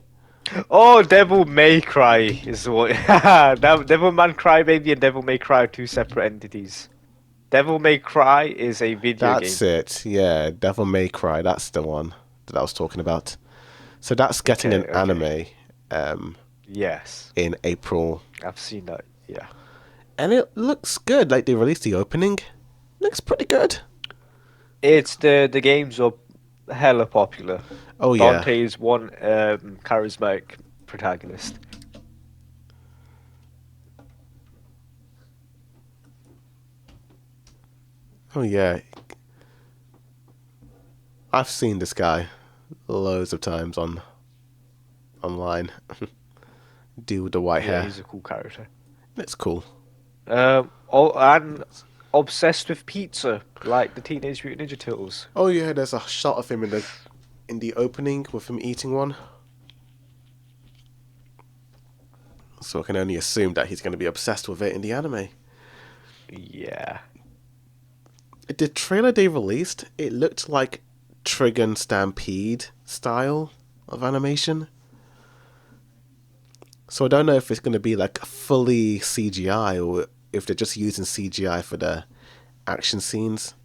Oh, Devil May Cry is what. Devilman Cry Baby and Devil May Cry are two separate entities. Devil May Cry is a video That's game. it. Yeah, Devil May Cry. That's the one that I was talking about. So that's getting an anime Yes, in April. I've seen that. Yeah. And it looks good. Like they released the opening. Looks pretty good. It's the games are hella popular. Oh yeah. Dante is one charismatic protagonist. Oh yeah. I've seen this guy loads of times online. Dude with the white Yeah, hair. he's a cool character. It's cool. And obsessed with pizza, like the Teenage Mutant Ninja Turtles. Oh yeah, there's a shot of him in the opening with him eating one. So I can only assume that he's going to be obsessed with it in the anime. Yeah. The trailer they released, it looked like Trigun Stampede style of animation. So I don't know if it's going to be like fully CGI or if they're just using CGI for the action scenes.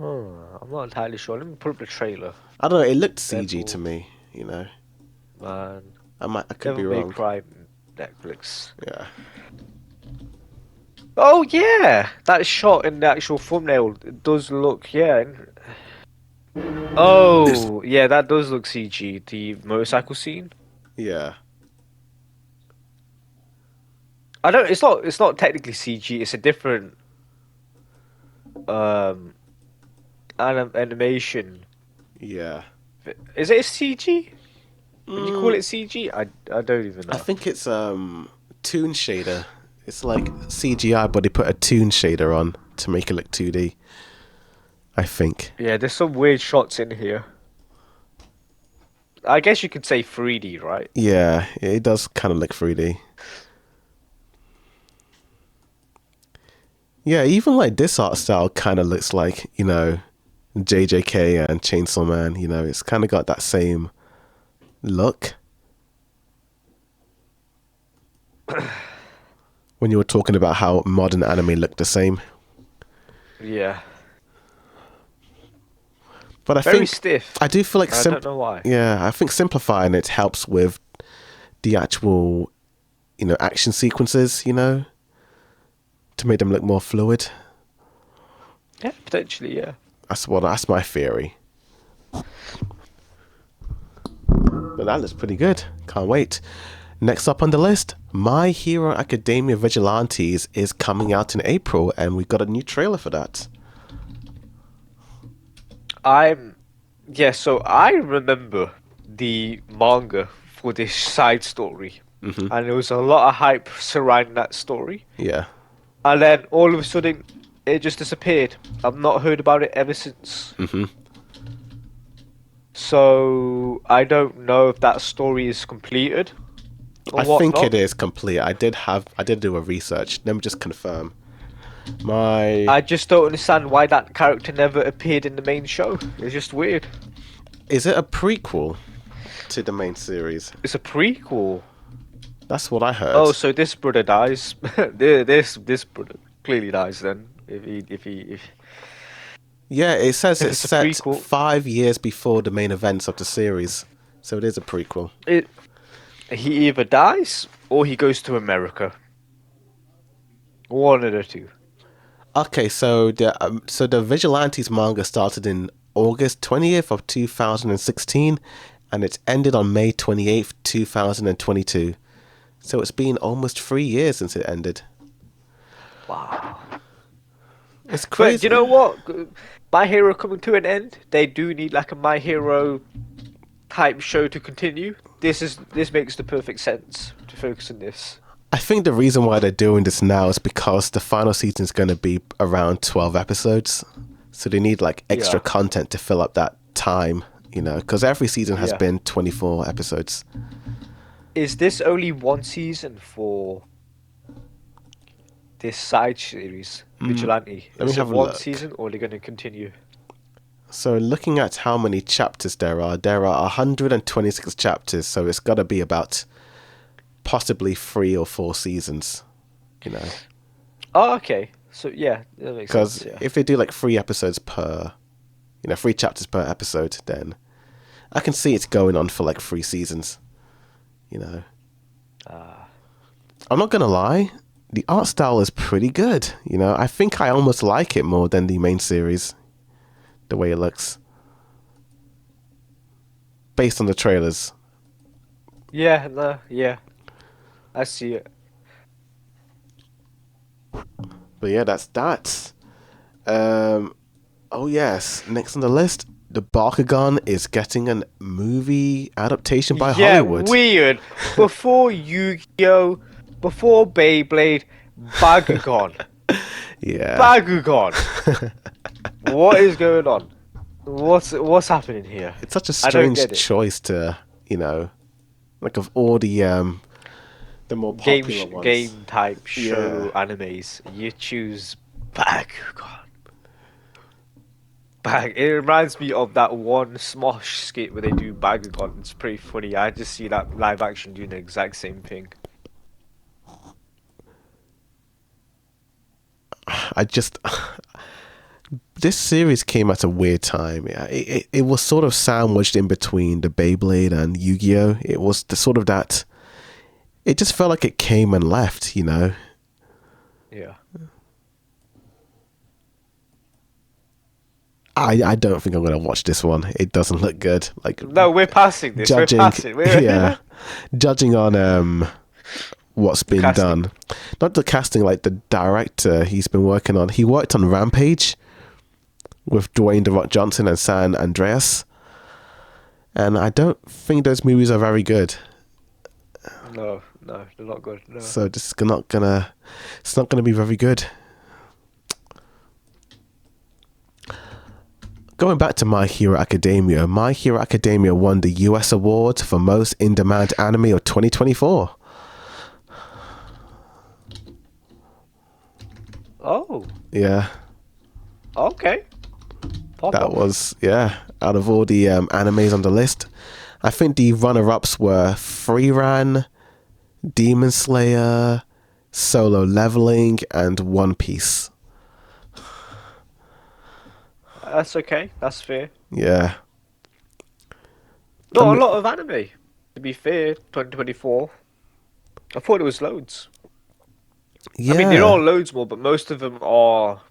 I'm not entirely sure. Let me pull up the trailer. I don't know, it looked CG Devil. to me, you know. Man. I could be Devil May wrong. Cry Netflix. Yeah. Oh yeah, that shot in the actual thumbnail it does look Oh yeah, that does look CG. The motorcycle scene. Yeah. I don't. It's not technically CG. It's a different animation. Yeah. Is it a CG? Would you call Mm, it CG? I don't even I know. think it's toon shader. It's like CGI, but they put a toon shader on to make it look 2D. I think. Yeah, there's some weird shots in here. I guess you could say 3D, right? Yeah, it does kind of look 3D. Yeah, even like this art style kind of looks like, you know, JJK and Chainsaw Man. You know, it's kind of got that same look. When you were talking about how modern anime looked the same. Yeah. But I Very think stiff. I do feel like I don't know why. yeah, I think simplifying it helps with the actual, you know, action sequences, you know, to make them look more fluid. Yeah, potentially, yeah. That's my theory. But that looks pretty good. Can't wait. Next up on the list, My Hero Academia Vigilantes is coming out in April, and we've got a new trailer for that. So I remember the manga for this side story, Hmm. and there was a lot of hype surrounding that story, Yeah. and then all of a sudden it just disappeared. I've not heard about it ever since. Hmm. So I don't know if that story is completed or I think whatnot. it is complete. I did do a research. Let me just confirm. My I just don't understand why that character never appeared in the main show. It's just weird. Is it a prequel to the main series? It's a prequel. That's what I heard. Oh, so this brother dies. This brother clearly dies then. If Yeah, it says if it's it's a set prequel. 5 years before the main events of the series, so it is a prequel. He either dies or he goes to America. One of the two. Okay, so the Vigilantes manga started in August 20th of 2016, and it's ended on May 28th, 2022. So it's been almost 3 years since it ended. Wow. It's But crazy. you know what? My Hero coming to an end. They do need like a My Hero type show to continue. This makes the perfect sense to focus on this. I think the reason why they're doing this now is because the final season is going to be around 12 episodes. So they need like extra content to fill up that time, you know, because every season has been 24 episodes. Is this only one season for this side series, Vigilante? Let me Is it have a one look. season or are they going to continue? So looking at how many chapters there are 126 chapters. So it's got to be about possibly 3 or 4 seasons, you know. Oh, okay. So yeah, that makes sense. Because if they do like 3 episodes per, 3 chapters per episode, then I can see it's going on for like 3 seasons, you know. I'm not gonna lie, the art style is pretty good, you know. I think I almost like it more than the main series, the way it looks, based on the trailers. Yeah, no, yeah. I see it. But yeah, that's that. Oh yes, next on the list, the Bakugan is getting a movie adaptation by Hollywood. Weird. Before Yu-Gi-Oh, before Beyblade, Bakugan. Yeah. Bakugan. What is going on? What's happening here? It's such a I don't strange get it. choice to, like of all the more popular ones. Game type show animes, you choose Bakugan. It reminds me of that one Smosh skit where they do Bakugan. It's pretty funny. I just see that live action doing the exact same thing. This series came at a weird time. It was sort of sandwiched in between the Beyblade and Yu-Gi-Oh. It was the sort of that. It just felt like it came and left, you know. Yeah. I don't think I'm gonna watch this one. It doesn't look good. Like, No, we're passing this. judging, We're passing. yeah, judging on what's been done. Not the casting, like the director he's been working on. He worked on Rampage with Dwayne The Rock Johnson and San Andreas, and I don't think those movies are very good. No, they're not good. No. So this is it's not gonna be very good. Going back to My Hero Academia, My Hero Academia won the US award for most in-demand anime of 2024. Oh. Yeah. Okay. That was, out of all the animes on the list, I think the runner-ups were Freeran, Demon Slayer, Solo Leveling, and One Piece. That's okay. That's fair. Yeah. Not a lot of anime, to be fair. 2024. I thought it was loads. Yeah. I mean, there are loads more, but most of them are,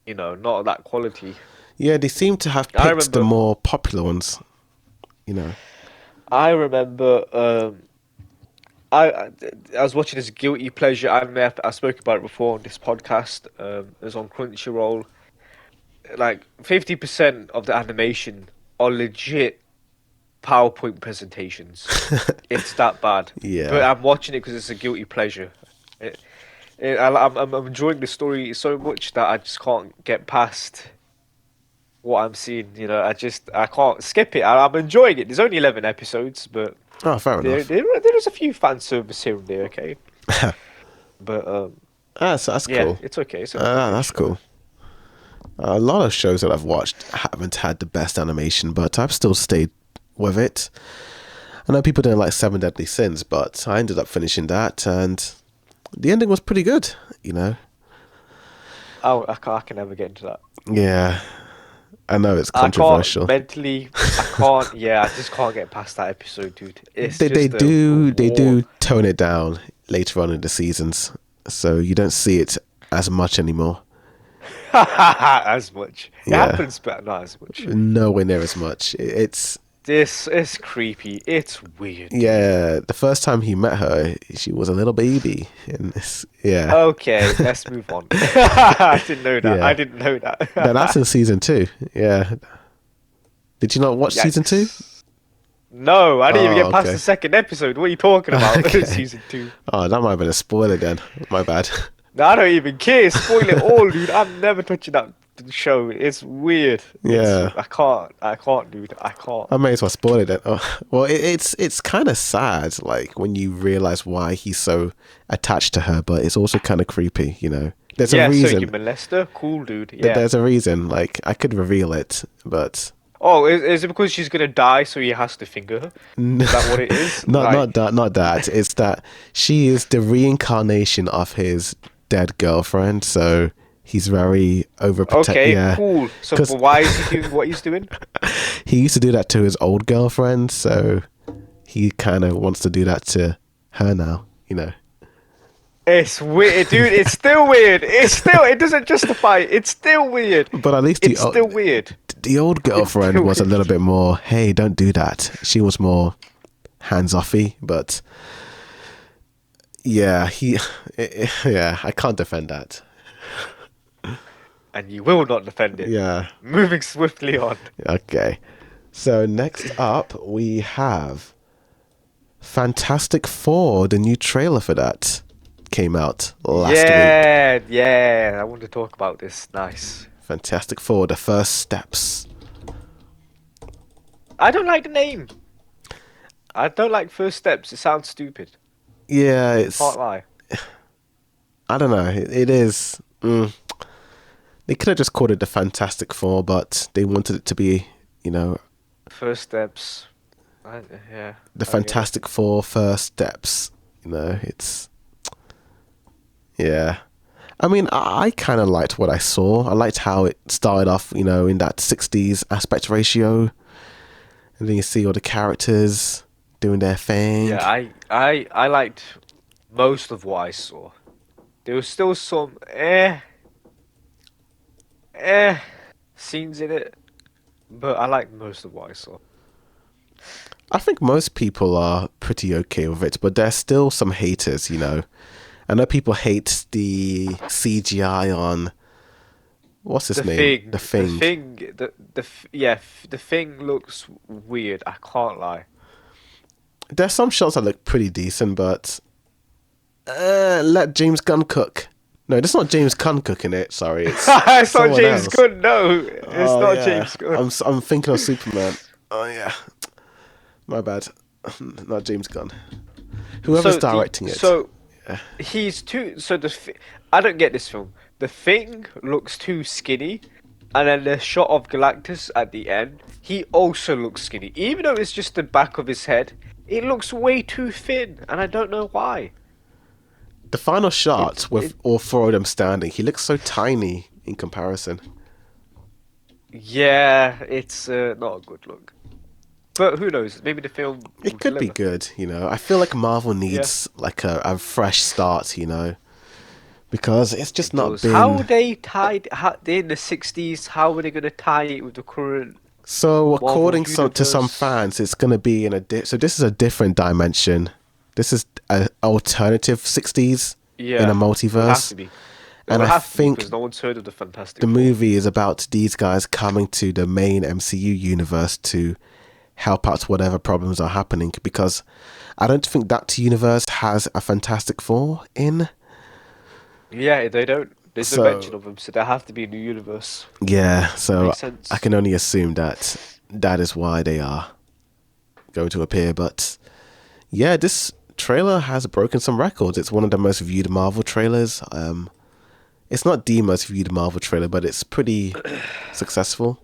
not of that quality. Yeah, they seem to have picked the more popular ones, you know. I remember I was watching this guilty pleasure anime. I spoke about it before on this podcast. It was on Crunchyroll. Like 50% of the animation are legit PowerPoint presentations. It's that bad. Yeah. But I'm watching it because it's a guilty pleasure. I'm enjoying the story so much that I just can't get past what I'm seeing. I can't skip it. I'm enjoying it. There's only 11 episodes, but fair enough. There's a few fan service here and there. Okay, but that's cool. Yeah, it's okay. That's cool. A lot of shows that I've watched haven't had the best animation, but I've still stayed with it. I know people didn't like Seven Deadly Sins, but I ended up finishing that, and the ending was pretty good, you know. Oh, I can never get into that. Yeah, I know it's controversial. I just can't get past that episode, dude. They do tone it down later on in the seasons, so you don't see it as much anymore. As much. It happens, but not as much. Nowhere near as much. It's This is creepy. It's weird. Yeah, the first time he met her, she was a little baby. And this, yeah, Okay, let's move on. I didn't know that. yeah. I didn't know that. That's in season 2. Yeah. Did you not watch season 2? Yikes. No, I didn't even get past okay. the second episode. What are you talking about? Okay. Season 2. Oh, that might have been a spoiler then. My bad. No, I don't even care. Spoil it all, dude. I'm never touching that show. It's weird. Yeah. I can't, dude. I can't. I may as well spoil it then. Oh, well, it's kind of sad, like when you realize why he's so attached to her, but it's also kind of creepy, you know. There's a reason. So you molester? Cool, dude. Yeah. There's a reason. Like I could reveal it, but Oh, is it because she's gonna die, so he has to finger her? Is that what it is? not that. It's that she is the reincarnation of his dead girlfriend, so he's very overprotective. Okay, yeah. cool. So but why is he doing what he's doing? He used to do that to his old girlfriend, so he kind of wants to do that to her now, you know. It's weird, dude. It's still weird. It doesn't justify it. It's still weird. But at least it's still weird. The old girlfriend was a little bit more, hey, don't do that. She was more hands-offy, but yeah, I can't defend that. And you will not defend it. Yeah. Moving swiftly on. Okay. So next up, we have Fantastic Four. The new trailer for that came out last week. Yeah. I want to talk about this. Nice. Fantastic Four, the first steps. I don't like the name. I don't like First Steps. It sounds stupid. Yeah, it's... Can't lie. I don't know. It is... They could have just called it the Fantastic Four, but they wanted it to be, you know... First Steps. The Fantastic Four First Steps. You know, it's... Yeah. I mean, I kind of liked what I saw. I liked how it started off, you know, in that 60s aspect ratio. And then you see all the characters doing their thing. Yeah, I liked most of what I saw. There was still some scenes in it, but I liked most of what I saw. I think most people are pretty okay with it, but there's still some haters, you know. I know people hate the CGI on what's his name? The Thing. The Thing looks weird. I can't lie. There's some shots that look pretty decent, but let James Gunn cook. No, that's not James Gunn cooking it. Sorry, it's it's not James else. Gunn. No, it's not James Gunn. I'm thinking of Superman. Oh yeah, my bad. Not James Gunn. Whoever's directing it. So he's too. So I don't get this film. The Thing looks too skinny, and then the shot of Galactus at the end, he also looks skinny. Even though it's just the back of his head, it looks way too thin, and I don't know why. The final shot with all four of them standing, he looks so tiny in comparison. Yeah, it's not a good look. But who knows? Maybe the film. It could be good, you know. I feel like Marvel needs like a fresh start, you know, because it's just not been. How they tied? They're in the 60s. How are they going to tie it with the current? So according to some fans, it's going to be in so this is a different dimension. This is an alternative 60s in a multiverse. It has to be. And I think because no one's heard of the Fantastic Four. Movie is about these guys coming to the main MCU universe to help out whatever problems are happening, because I don't think that universe has a Fantastic Four in. Yeah, they don't. There's no mention of them, so they have to be in the universe. Yeah, so I can only assume that is why they are going to appear. But yeah, this trailer has broken some records. It's one of the most viewed Marvel trailers. It's not the most viewed Marvel trailer, but it's pretty successful.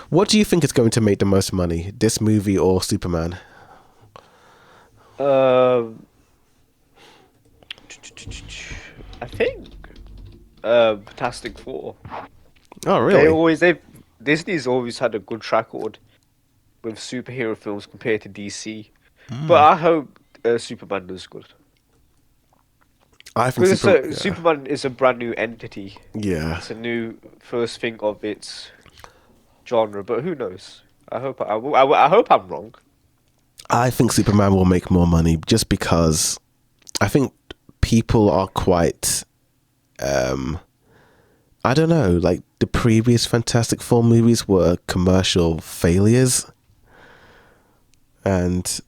What do you think is going to make the most money, this movie or Superman? I think Fantastic Four. Oh, really? Disney's always had a good track record with superhero films compared to DC. But I hope Superman does good. I think Superman is a brand new entity. Yeah. It's a new first thing of its genre, but who knows? I hope I hope I'm wrong. I think Superman will make more money just because I think people are quite, I don't know, like the previous Fantastic Four movies were commercial failures. And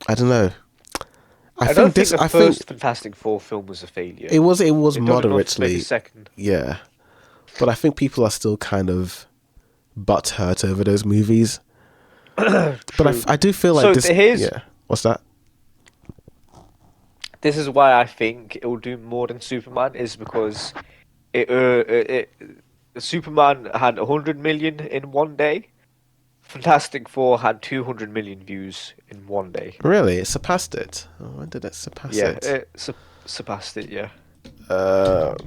I don't know. I don't think the first Fantastic Four film was a failure. It was It done enough to moderately. make a second. Yeah. But I think people are still kind of butthurt over those movies. But I do feel like So this. here's Yeah. What's that? this is why I think it will do more than Superman is because Superman had 100 million in one day. Fantastic Four had 200 million views in one day. Really? It surpassed it? Oh, when did it surpass it? Yeah, it surpassed it, yeah.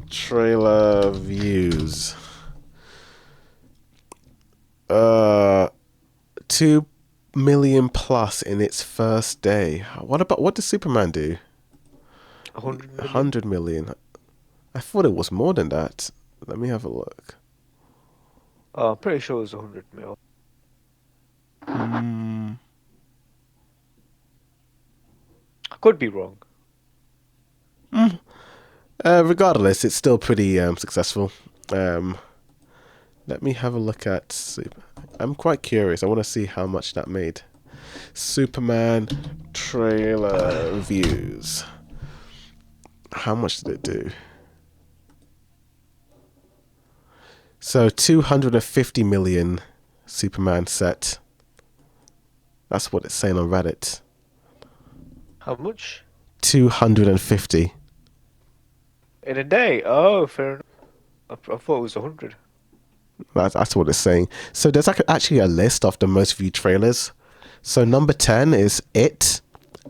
Trailer views. 2 million plus in its first day. What does Superman do? 100 million? 100 million. I thought it was more than that. Let me have a look. Oh, I'm pretty sure it was 100 mil. I could be wrong. Regardless, it's still pretty successful. Let me have a look at I'm quite curious. I want to see how much that made. Superman trailer views. How much did it do? So 250 million Superman set. That's what it's saying on Reddit. How much? 250. In a day? Oh, fair enough. I thought it was 100. That's what it's saying. So there's actually a list of the most viewed trailers. So number 10 is It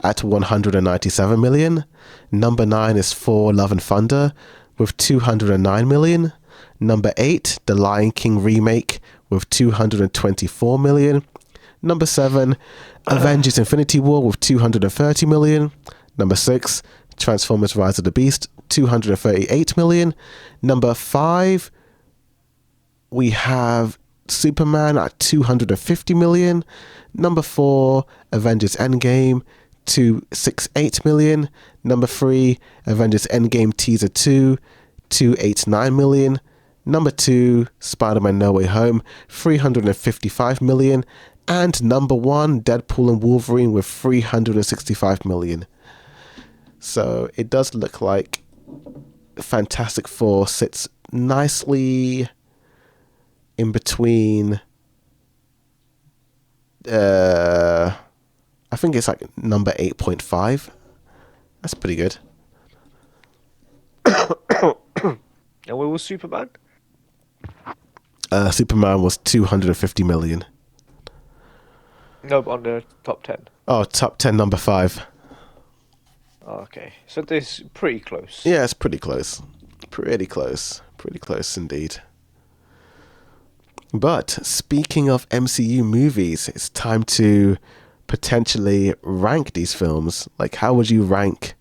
at 197 million. Number 9 is For Love and Thunder with 209 million. Number 8, The Lion King remake with 224 million. Number 7, Avengers Infinity War with 230 million. Number 6, Transformers Rise of the Beast, 238 million. Number 5, we have Superman at 250 million. Number 4, Avengers Endgame, 268 million. Number 3, Avengers Endgame Teaser 2, 289 million. Number 2, Spiderman No Way Home, 355 million. And number 1, Deadpool and Wolverine with 365 million. So it does look like Fantastic Four sits nicely in between. I think it's like number 8.5. That's pretty good. And where was Superman? Superman was 250 million. No, but on the top 10. Oh, top 10, number 5. Oh, okay, so this is pretty close. Yeah, it's pretty close. Pretty close. Pretty close indeed. But speaking of MCU movies, it's time to potentially rank these films. Like, how would you rank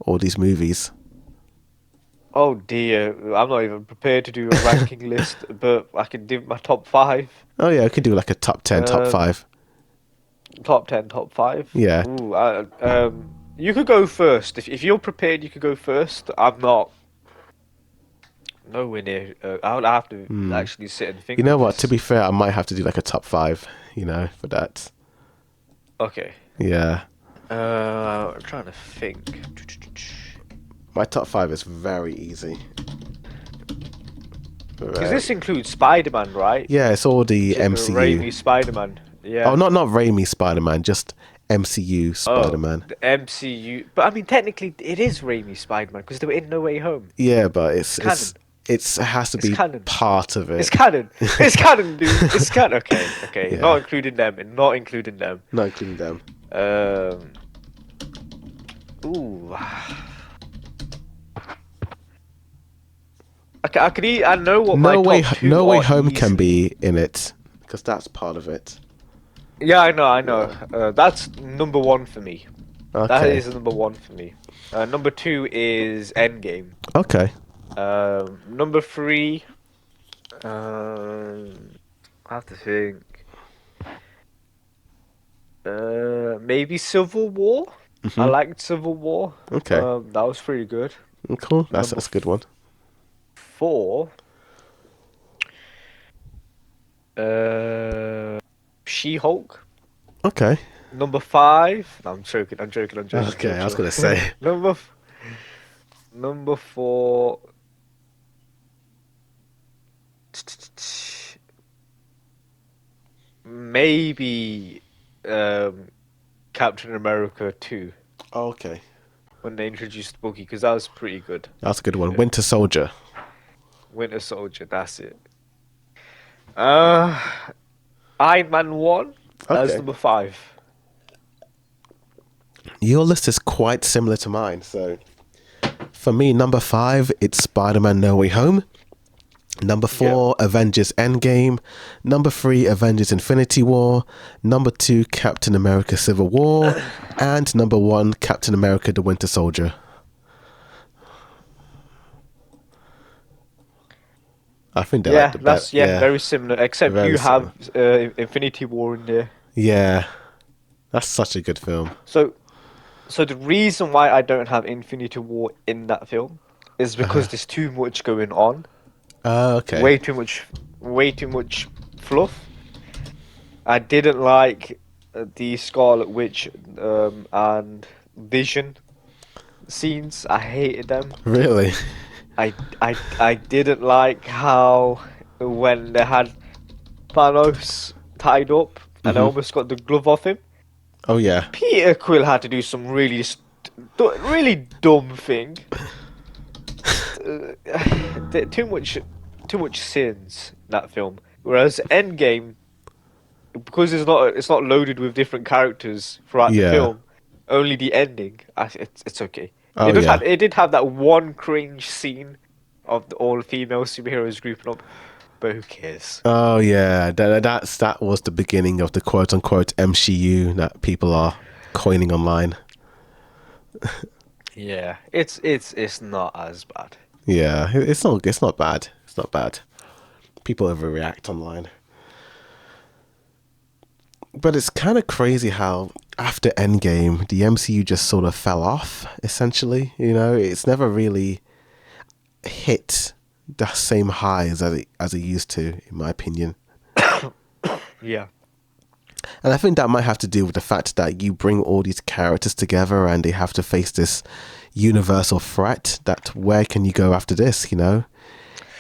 all these movies? Oh dear, I'm not even prepared to do a ranking list, but I can do my top 5. Oh yeah, I could do like a top 10, top 5. Top 10, top 5? Yeah. Ooh, you could go first. If you're prepared, you could go first. I'm not. Nowhere near. I would have to actually sit and think. You know of what? this. To be fair, I might have to do like a top 5, for that. Okay. Yeah. I'm trying to think. My top 5 is very easy. Because this includes Spider-Man, right? Yeah, it's all the MCU. Raimi Spider-Man. Yeah. Oh, not Raimi Spider-Man, just MCU Spider-Man. The MCU. But I mean, technically, it is Raimi Spider-Man because they were in No Way Home. Yeah, but it has to be canon. part of it. It's canon. It's canon, dude. It's canon. Okay. Yeah. Not including them. Not including them. Not including them. Ooh. I could eat. I know what my top 2 No Way are Home easily. can be in it because that's part of it. Yeah, I know. That's number 1 for me. Okay. That is number 1 for me. Number 2 is Endgame. Okay. Number 3. I have to think. maybe Civil War. I Hmm. liked Civil War. Okay. That was pretty good. Cool. Number That's a good one. 4, uh, She-Hulk. Okay. Number 5. No, I'm joking. I'm joking. I'm joking. Okay. I was Joking. gonna say. Number f- Number 4. Maybe um, Captain America 2 Okay. when they introduced Bucky because that was pretty good. That's a good one. Winter Soldier. Winter Soldier. That's it. Uh, Iron Man 1 as Okay. number 5. Your list is quite similar to mine. So for me, number 5, it's Spider-Man: No Way Home. Number Yeah. 4, Avengers Endgame. Number 3, Avengers Infinity War. Number 2, Captain America Civil War. And number 1, Captain America the Winter Soldier. I think they're like Yeah, the best. that's Yeah, very similar. Except very you have similar. Infinity War in there. Yeah, that's such a good film. So so the reason why I don't have Infinity War in that film is because there's too much going on. Okay. Way too much, way too much fluff. I didn't like the Scarlet Witch and Vision scenes. I hated them. Really? I didn't like how when they had Thanos tied up and I Hmm. almost got the glove off him. Oh, yeah. Peter Quill had to do some really dumb thing. Too much sins in that film. Whereas Endgame, because it's not loaded with different characters throughout the Yeah. film, only the ending. It's okay. Oh, yeah. It did have that one cringe scene of the all female superheroes grouping up, but who cares? Oh, yeah. That was the beginning of the quote unquote MCU that people are coining online. Yeah, it's not as bad. Yeah, it's not bad. It's not bad. People overreact online. But it's kind of crazy how after Endgame, the MCU just sort of fell off, essentially. You know, it's never really hit the same highs as it used to, in my opinion. Yeah. And I think that might have to do with the fact that you bring all these characters together and they have to face this universal threat that where can you go after this, you know?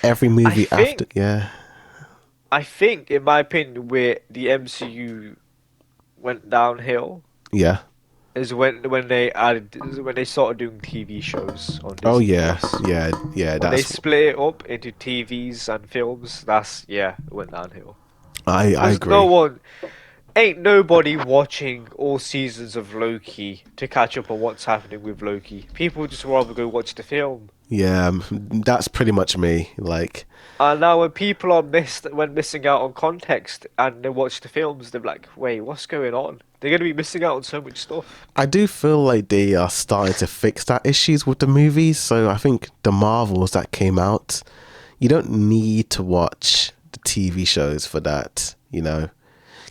Every I movie after, think yeah. I think in my opinion where the MCU went downhill Yeah. is when they started doing TV shows on Oh, Disney yeah. Plus. Yeah. Yeah. When they split it up into TVs and films, it went downhill. I Because agree. ain't nobody watching all seasons of Loki to catch up on what's happening with Loki. People just rather go watch the film. Yeah. That's pretty much me. Like, And now when people when missing out on context and they watch the films, they're like, wait, what's going on? They're gonna be missing out on so much stuff. I do feel like they are starting to fix that issues with the movies. So I think the Marvels that came out, you don't need to watch the TV shows for that, you know?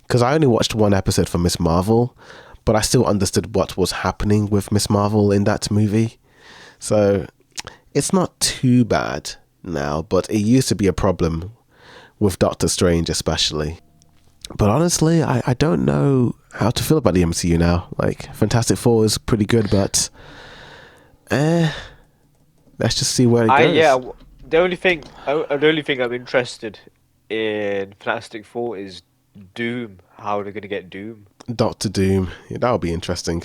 Because I only watched one episode for Miss Marvel, but I still understood what was happening with Miss Marvel in that movie. So it's not too bad now, but it used to be a problem with Doctor Strange, especially. But honestly, I don't know how to feel about the MCU now. Like, Fantastic Four is pretty good, but let's just see where it I goes. yeah, the only thing I'm interested in Fantastic Four is Doom. How they're gonna get Doom? Doctor Doom, yeah, that'll be interesting.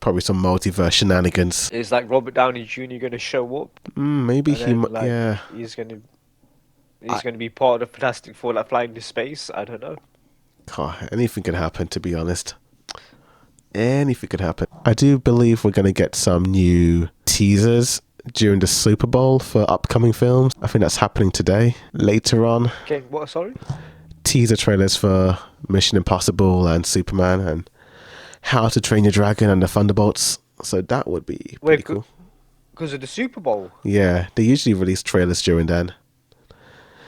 Probably some multiverse shenanigans. Is like Robert Downey Jr. gonna show up Maybe and he then might, yeah. he's I, gonna be part of the Fantastic Four like flying to space? I don't know. anything can happen, to be honest. Anything could happen. I do believe we're going to get some new teasers during the Super Bowl for upcoming films. I think that's happening today. Later on, Okay, what? Sorry. teaser trailers for Mission Impossible and Superman and How to Train Your Dragon and the Thunderbolts. So that would be pretty Wait, cool. because of the Super Bowl. Yeah, they usually release trailers during then.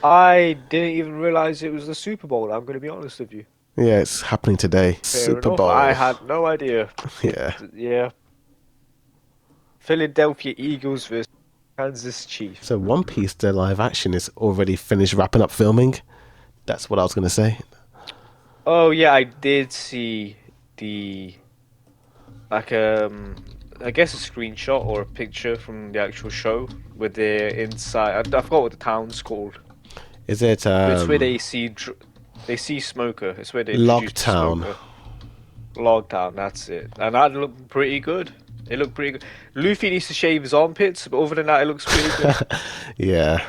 I didn't even realize it was the Super Bowl. I'm gonna be honest with you. Yeah, it's happening today. Fair Super enough. Bowl. I had no idea. Yeah. Yeah. Philadelphia Eagles versus Kansas Chiefs. So One Piece, the live action, is already finished wrapping up filming. That's what I was going to say. Oh yeah, I did see the like I guess a screenshot or a picture from the actual show with the inside. I forgot what the town's called. Is it But it's where they see Smoker. It's where they introduce the Logtown? Smoker. Logtown, that's it. And that looked pretty good. It looked pretty good. Luffy needs to shave his armpits, but other than that, it looks pretty good. Yeah.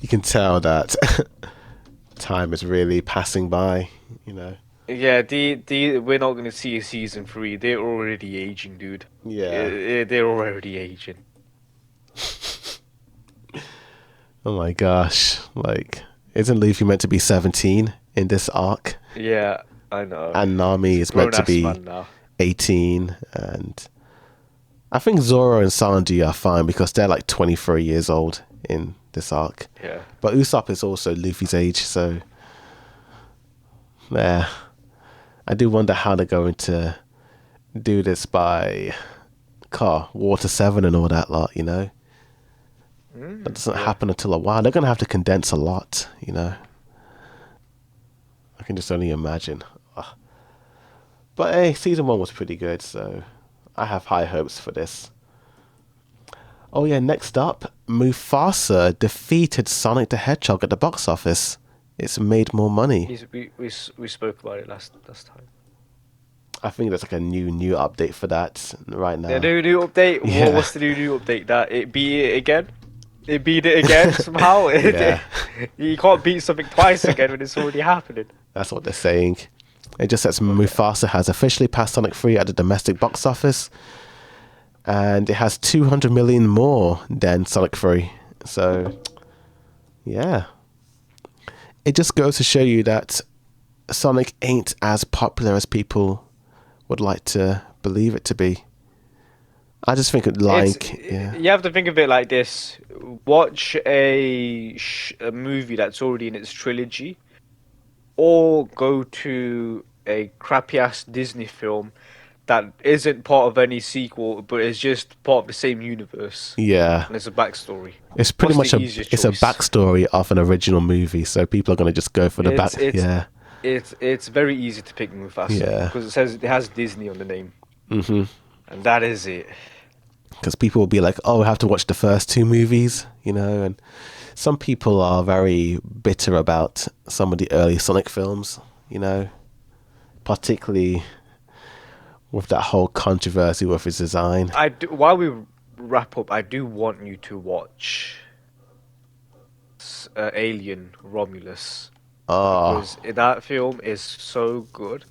You can tell that time is really passing by, you know. Yeah, we're not going to see a season 3. They're already aging, dude. Yeah. They're already aging. Oh my gosh. Like, isn't Luffy meant to be 17 in this arc? Yeah, I know. And Nami is meant to be 18. And I think Zoro and Sanji are fine because they're like 23 years old in this arc. Yeah. But Usopp is also Luffy's age, so yeah. I do wonder how they're going to do this by Water 7 and all that lot, you know. That doesn't happen until a while. They're going to have to condense a lot, you know. I can just only imagine. Ugh. But hey, season 1 was pretty good, so I have high hopes for this. Oh yeah, next up, Mufasa defeated Sonic the Hedgehog at the box office. It's made more money. We spoke about it last time. I think there's like a new update for that right now. The new update? Yeah. What's the new update? That it beat it again? It beat it again somehow? Yeah. You can't beat something twice again when it's already happening. That's what they're saying. It just says Mufasa has officially passed Sonic 3 at the domestic box office. And it has 200 million more than Sonic 3. So, yeah. It just goes to show you that Sonic ain't as popular as people would like to believe it to be. I just think You have to think of it like this. Watch a movie that's already in its trilogy, or go to a crappy-ass Disney film that isn't part of any sequel, but is just part of the same universe. Yeah. And it's a backstory. It's pretty much a backstory of an original movie, so people are going to just go for the back. Yeah. It's very easy to pick Mufasa. Yeah. Because it has Disney on the name. Mm-hmm. And that is it. Because people will be like, oh, I have to watch the first 2 movies, you know, and some people are very bitter about some of the early Sonic films, you know, particularly with that whole controversy with his design. While we wrap up, I do want you to watch Alien Romulus. Oh. Because that film is so good.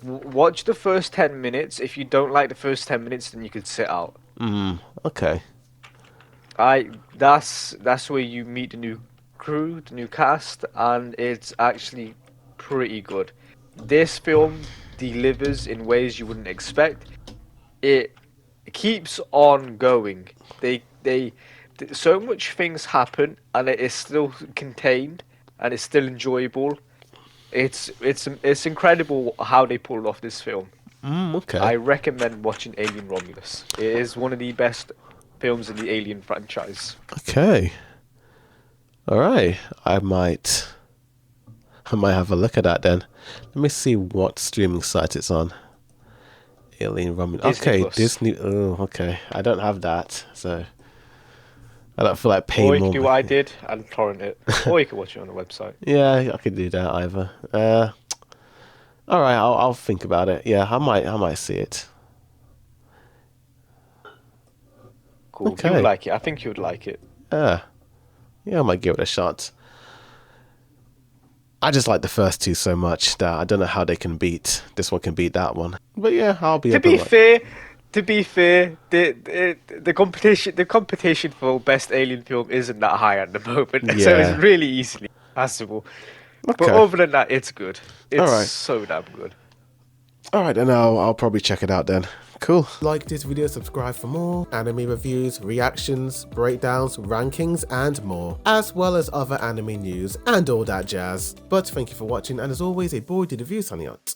Watch the first 10 minutes. If you don't like the first 10 minutes, then you can sit out. Okay. That's where you meet the new crew, the new cast, and it's actually pretty good. This film delivers in ways you wouldn't expect. It keeps on going. So much things happen, and it is still contained, and it's still enjoyable. It's incredible how they pulled off this film. Okay. I recommend watching Alien Romulus. It is one of the best films in the Alien franchise. Okay. All right. I might have a look at that then. Let me see what streaming site it's on. Alien Romulus. Okay, Disney. Oh, okay. I don't have that, so I don't feel like paying more. Or you can do what I did and torrent it. Or you can watch it on the website. Yeah, I could do that either. All right, I'll think about it. Yeah, I might see it. Cool. Okay. You would like it. I think you would like it. Yeah, I might give it a shot. I just like the first 2 so much that I don't know how this one can beat that one. But yeah, I'll be. To be fair, the competition for best alien film isn't that high at the moment, so it's really easily passable. Okay. But other than that, it's good. It's All right. so damn good. All right, then I'll probably check it out then, cool. Like this video, subscribe for more anime reviews, reactions, breakdowns, rankings, and more, as well as other anime news and all that jazz. But thank you for watching, and as always, a Boydude review signing out.